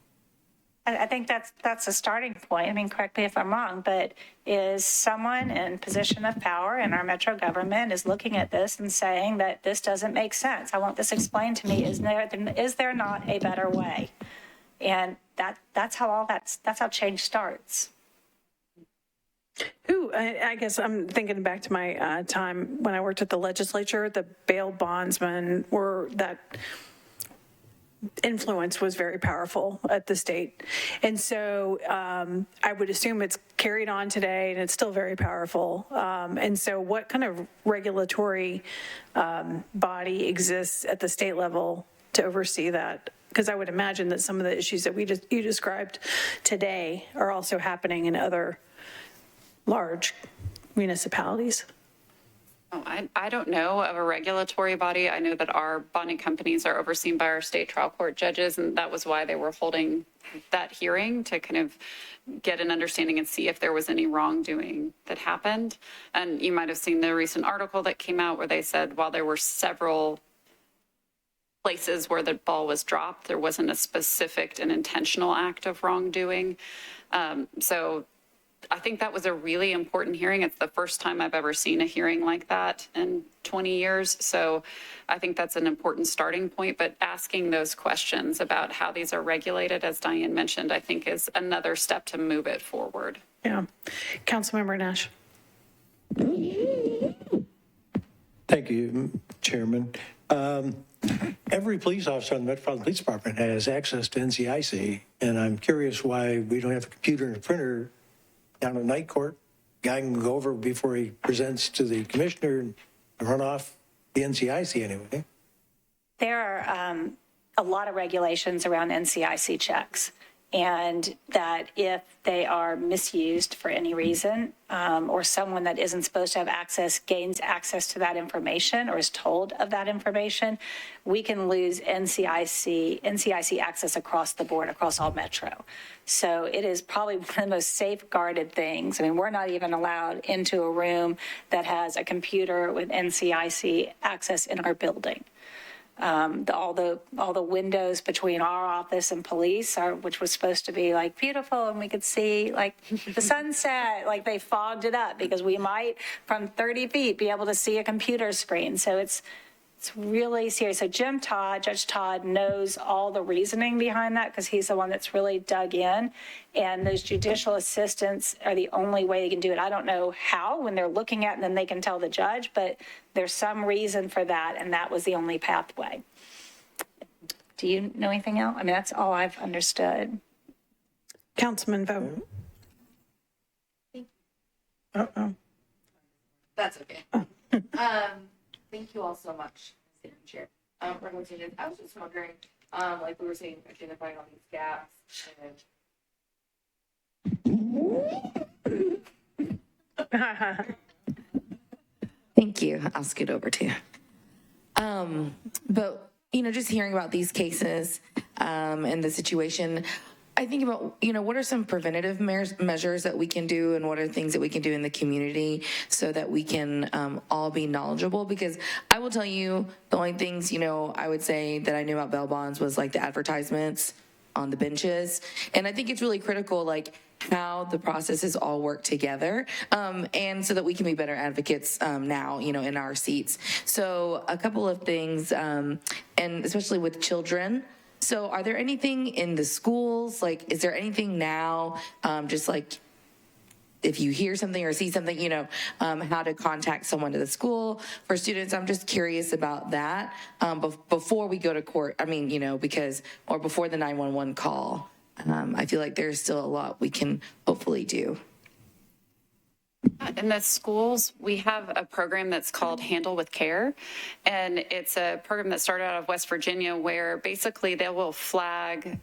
I think that's a starting point. I mean, correct me if I'm wrong, but is someone in position of power in our metro government is looking at this and saying that this doesn't make sense? I want this explained to me. Is there not a better way? And that's how change starts. I guess I'm thinking back to my time when I worked at the legislature. The bail bondsmen were that influence was very powerful at the state. And so I would assume it's carried on today and it's still very powerful. And so what kind of regulatory body exists at the state level to oversee that? Because I would imagine that some of the issues that you described today are also happening in other large municipalities. Oh, I don't know of a regulatory body. I know that our bonding companies are overseen by our state trial court judges, and that was why they were holding that hearing, to kind of get an understanding and see if there was any wrongdoing that happened. And you might have seen the recent article that came out where they said while there were several places where the ball was dropped, there wasn't a specific and intentional act of wrongdoing. So I think that was a really important hearing. It's the first time I've ever seen a hearing like that in 20 years. So I think that's an important starting point. But asking those questions about how these are regulated, as Diane mentioned, I think is another step to move it forward. Yeah. Councilmember Nash. Thank you, Chairman. Every police officer in the Metropolitan Police Department has access to NCIC, and I'm curious why we don't have a computer and a printer down at night court. Guy can go over before he presents to the commissioner and run off the NCIC anyway. There are a lot of regulations around NCIC checks, and that if they are misused for any reason, or someone that isn't supposed to have access gains access to that information or is told of that information, we can lose NCIC access across the board, across all Metro. So it is probably one of the most safeguarded things. I mean, we're not even allowed into a room that has a computer with NCIC access in our building. All the windows between our office and police which was supposed to be like beautiful and we could see like the sunset, like they fogged it up because we might from 30 feet be able to see a computer screen. So it's really serious. So Judge Todd knows all the reasoning behind that because he's the one that's really dug in. And those judicial assistants are the only way they can do it. I don't know how when they're looking at it and then they can tell the judge, but there's some reason for that. And that was the only pathway. Do you know anything else? I mean, that's all I've understood. Councilman Vogt. Uh-oh. That's okay. Thank you all so much, Madam Chair. Representatives, I was just wondering, like we were saying, identifying all these gaps. Thank you. I'll scoot over to you. But, just hearing about these cases and the situation, I think about, what are some preventative measures that we can do and what are things that we can do in the community so that we can all be knowledgeable? Because I will tell you the only things, I would say that I knew about bail bonds was like the advertisements on the benches. And I think it's really critical, like how the processes all work together and so that we can be better advocates now, in our seats. So a couple of things, and especially with children. So are there anything in the schools, like, is there anything now, just like if you hear something or see something, how to contact someone to the school for students? I'm just curious about that before we go to court. I mean, or before the 911 call. I feel like there's still a lot we can hopefully do. In the schools, we have a program that's called Handle with Care. And it's a program that started out of West Virginia where basically they will flag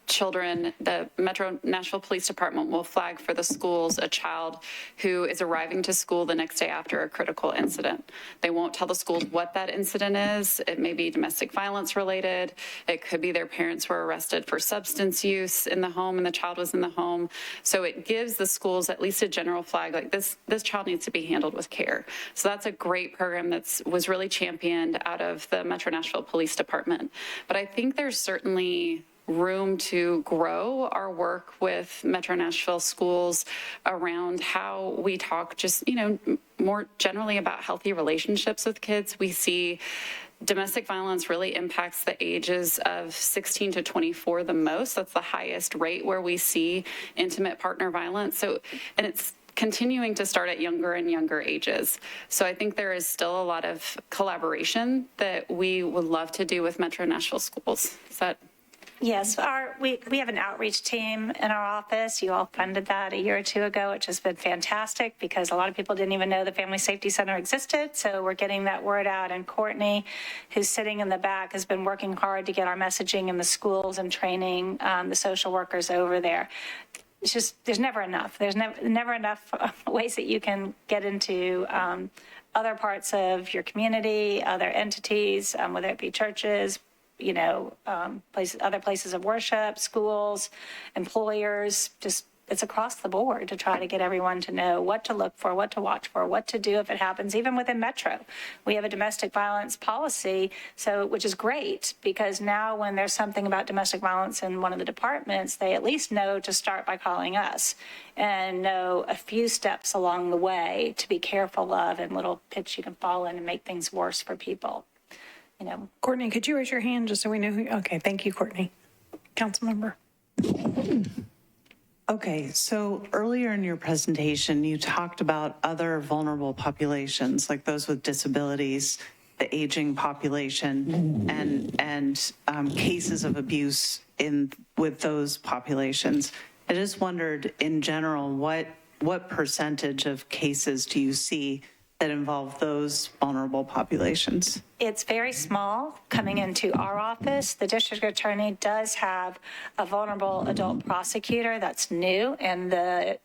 children. The Metro Nashville Police Department will flag for the schools a child who is arriving to school the next day after a critical incident. They won't tell the schools what that incident is. It may be domestic violence related. It could be their parents were arrested for substance use in the home and the child was in the home. So it gives the schools at least a general flag like this child needs to be handled with care. So that's a great program that was really championed out of the Metro Nashville Police Department. But I think there's certainly room to grow our work with Metro Nashville schools around how we talk just, more generally about healthy relationships with kids. We see domestic violence really impacts the ages of 16 to 24 the most. That's the highest rate where we see intimate partner violence. So, and it's continuing to start at younger and younger ages. So I think there is still a lot of collaboration that we would love to do with Metro Nashville schools. Is that? Yes, we have an outreach team in our office. You all funded that a year or two ago, which has been fantastic because a lot of people didn't even know the Family Safety Center existed. So we're getting that word out. And Courtney, who's sitting in the back, has been working hard to get our messaging in the schools and training the social workers over there. It's just, there's never enough. There's never enough ways that you can get into other parts of your community, other entities, whether it be churches, other places of worship, schools, employers, just it's across the board to try to get everyone to know what to look for, what to watch for, what to do if it happens, even within Metro. We have a domestic violence policy, which is great because now when there's something about domestic violence in one of the departments, they at least know to start by calling us and know a few steps along the way to be careful of and little pits you can fall in and make things worse for people. Courtney, could you raise your hand just so we know who? Okay, thank you, Courtney. Councilmember. Okay, so earlier in your presentation, you talked about other vulnerable populations, like those with disabilities, the aging population, and cases of abuse with those populations. I just wondered, in general, what percentage of cases do you see that involve those vulnerable populations? It's very small coming into our office. The district attorney does have a vulnerable adult prosecutor that's new, and the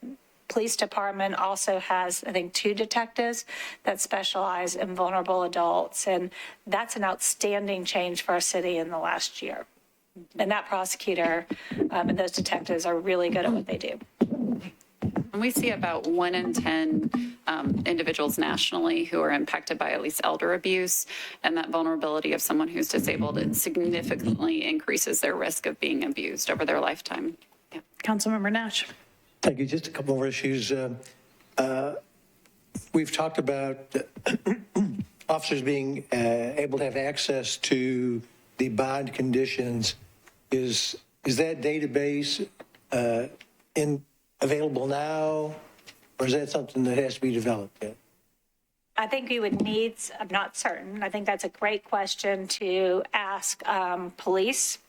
police department also has, I think, 2 detectives that specialize in vulnerable adults, and that's an outstanding change for our city in the last year. And that prosecutor and those detectives are really good at what they do. And we see about 1 in 10 individuals nationally who are impacted by at least elder abuse, and that vulnerability of someone who's disabled, it significantly increases their risk of being abused over their lifetime. Yeah. Councilmember Nash. Thank you. Just a couple more issues. We've talked about officers being able to have access to the bond conditions. Is that database available now, or is that something that has to be developed yet? I think we would need, I'm not certain, I think that's a great question to ask police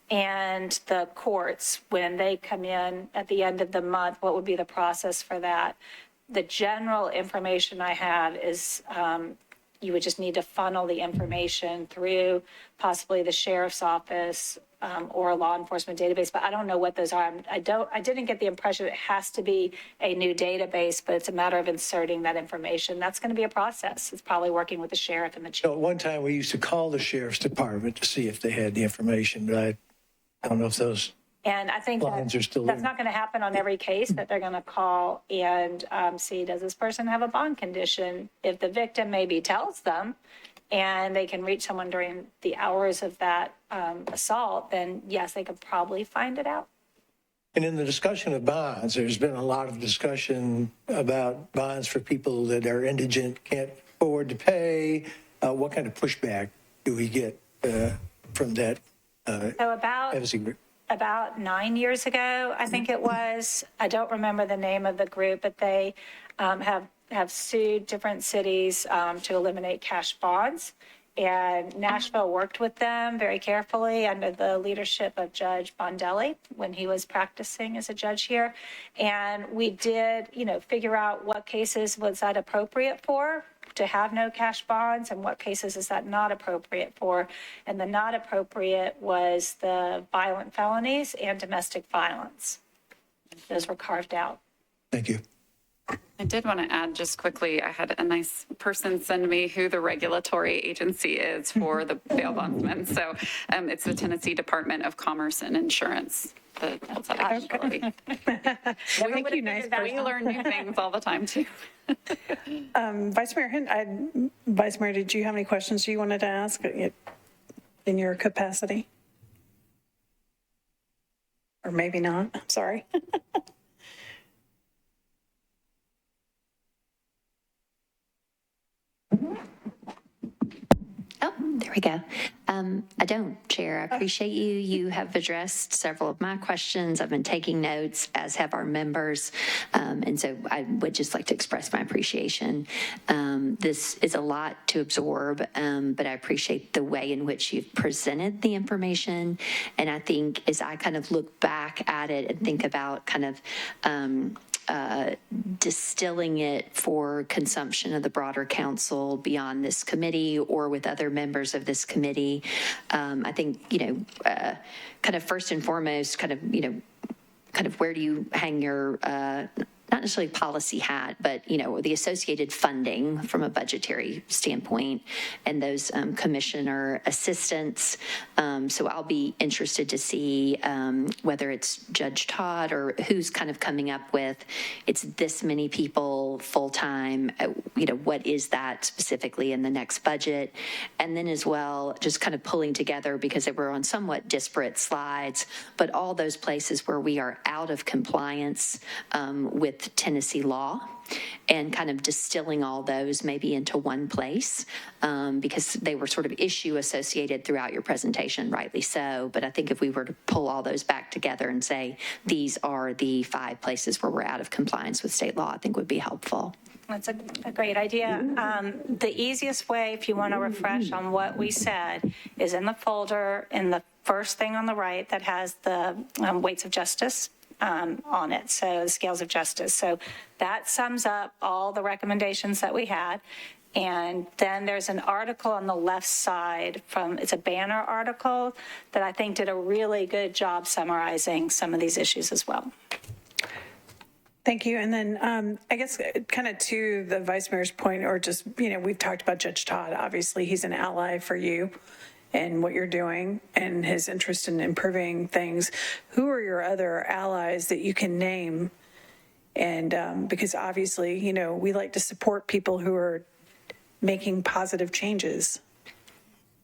and the courts when they come in at the end of the month, what would be the process for that? The general information I have is you would just need to funnel the information through possibly the sheriff's office or a law enforcement database, but I don't know what those are. I didn't get the impression it has to be a new database, but it's a matter of inserting that information. That's going to be a process. It's probably working with the sheriff and the chief. So at one time, we used to call the sheriff's department to see if they had the information, but I don't know if those and I think lines are still that's there. not going to happen on every case that they're going to call and see, does this person have a bond condition? If the victim maybe tells them, and they can reach someone during the hours of that assault, then yes, they could probably find it out. And in the discussion of bonds, there's been a lot of discussion about bonds for people that are indigent, can't afford to pay. What kind of pushback do we get from that So advocacy group? about 9 years ago, I think it was, I don't remember the name of the group, but they have sued different cities to eliminate cash bonds. And Nashville worked with them very carefully under the leadership of Judge Bondelli when he was practicing as a judge here. And we did, figure out what cases was that appropriate for to have no cash bonds and what cases is that not appropriate for. And the not appropriate was the violent felonies and domestic violence. Those were carved out. Thank you. I did want to add just quickly, I had a nice person send me who the regulatory agency is for the bail bondsman. So it's the Tennessee Department of Commerce and Insurance. That's actually. Thank you, nice We learn new things all the time too. Vice Mayor, did you have any questions you wanted to ask in your capacity? Or maybe not, I'm sorry. Oh, there we go. I don't, Chair. I appreciate you. You have addressed several of my questions. I've been taking notes, as have our members. And so I would just like to express my appreciation. This is a lot to absorb, but I appreciate the way in which you've presented the information. And I think as I kind of look back at it and think about kind of distilling it for consumption of the broader council beyond this committee or with other members of this committee. I think, kind of first and foremost, kind of where do you hang your, not necessarily policy hat, but, the associated funding from a budgetary standpoint and those commissioner assistants. So I'll be interested to see whether it's Judge Todd or who's kind of coming up with, it's this many people full-time, what is that specifically in the next budget? And then as well, just kind of pulling together, because they were on somewhat disparate slides, but all those places where we are out of compliance with Tennessee law, and kind of distilling all those maybe into one place, because they were sort of issue associated throughout your presentation, rightly so. But I think if we were to pull all those back together and say, these are the 5 places where we're out of compliance with state law, I think would be helpful. That's a great idea. The easiest way, if you want to refresh on what we said, is in the folder, in the first thing on the right that has the weights of justice on it, so the scales of justice. So that sums up all the recommendations that we had. And then there's an article on the left side it's a banner article that I think did a really good job summarizing some of these issues as well. Thank you. And then I guess kind of to the Vice Mayor's point, or just, we've talked about Judge Todd. Obviously, he's an ally for you and what you're doing and his interest in improving things. Who are your other allies that you can name? And because obviously, we like to support people who are making positive changes.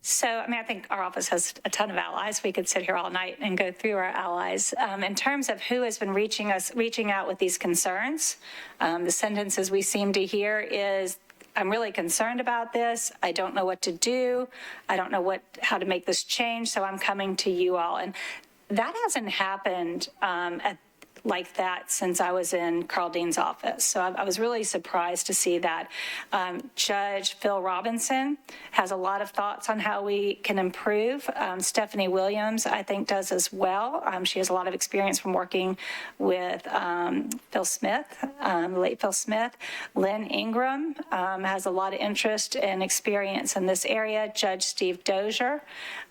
So, I think our office has a ton of allies. We could sit here all night and go through our allies. In terms of who has been reaching out with these concerns, the sentences we seem to hear is, I'm really concerned about this. I don't know what to do. I don't know how to make this change, so I'm coming to you all. And that hasn't happened like that since I was in Carl Dean's office. So I was really surprised to see that. Judge Phil Robinson has a lot of thoughts on how we can improve. Stephanie Williams, I think, does as well. She has a lot of experience from working with Phil Smith, late Phil Smith. Lynn Ingram has a lot of interest and experience in this area. Judge Steve Dozier,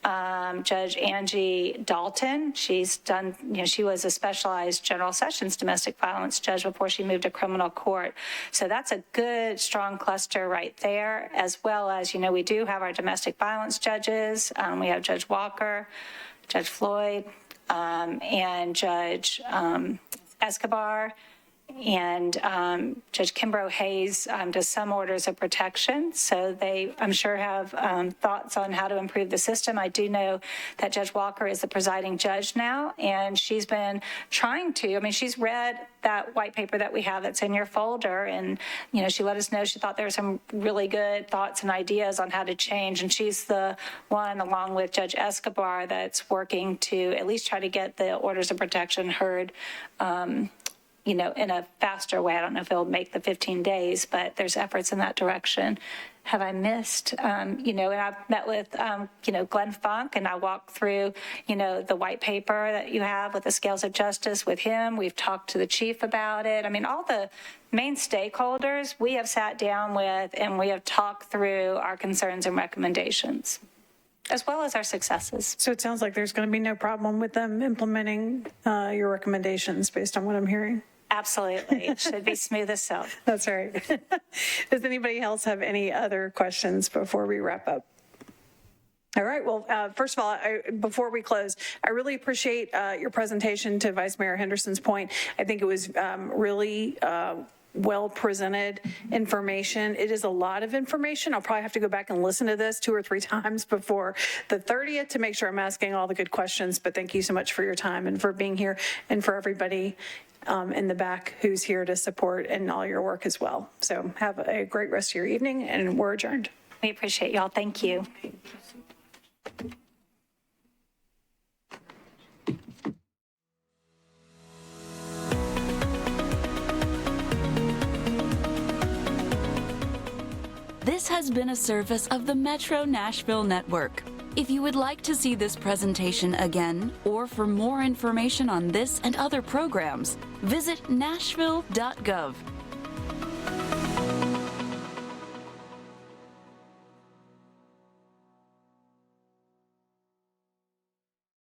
Judge Angie Dalton. She's done, she was a specialized General Sessions domestic violence judge before she moved to criminal court. So that's a good, strong cluster right there, as well as, we do have our domestic violence judges. We have Judge Walker, Judge Floyd, and Judge Escobar. And Judge Kimbrough Hayes does some orders of protection. So they, I'm sure, have thoughts on how to improve the system. I do know that Judge Walker is the presiding judge now, and she's been trying to, she's read that white paper that we have that's in your folder. And, she let us know she thought there were some really good thoughts and ideas on how to change. And she's the one, along with Judge Escobar, that's working to at least try to get the orders of protection heard in a faster way. I don't know if it'll make the 15 days, but there's efforts in that direction. Have I missed? And I've met with, Glenn Funk, and I walked through, the white paper that you have with the scales of justice with him. We've talked to the chief about it. I mean, all the main stakeholders we have sat down with, and we have talked through our concerns and recommendations, as well as our successes. So it sounds like there's going to be no problem with them implementing your recommendations based on what I'm hearing. Absolutely. It should be smooth as silk. That's right. Does anybody else have any other questions before we wrap up? All right. Well, first of all, before we close, I really appreciate your presentation. To Vice Mayor Henderson's point, I think it was really well presented information. It is a lot of information. I'll probably have to go back and listen to this 2 or 3 times before the 30th to make sure I'm asking all the good questions. But thank you so much for your time and for being here, and for everybody in the back who's here to support and all your work as well. So have a great rest of your evening, and we're adjourned. We appreciate y'all. Thank you. This has been a service of the Metro Nashville Network. If you would like to see this presentation again, or for more information on this and other programs, visit nashville.gov.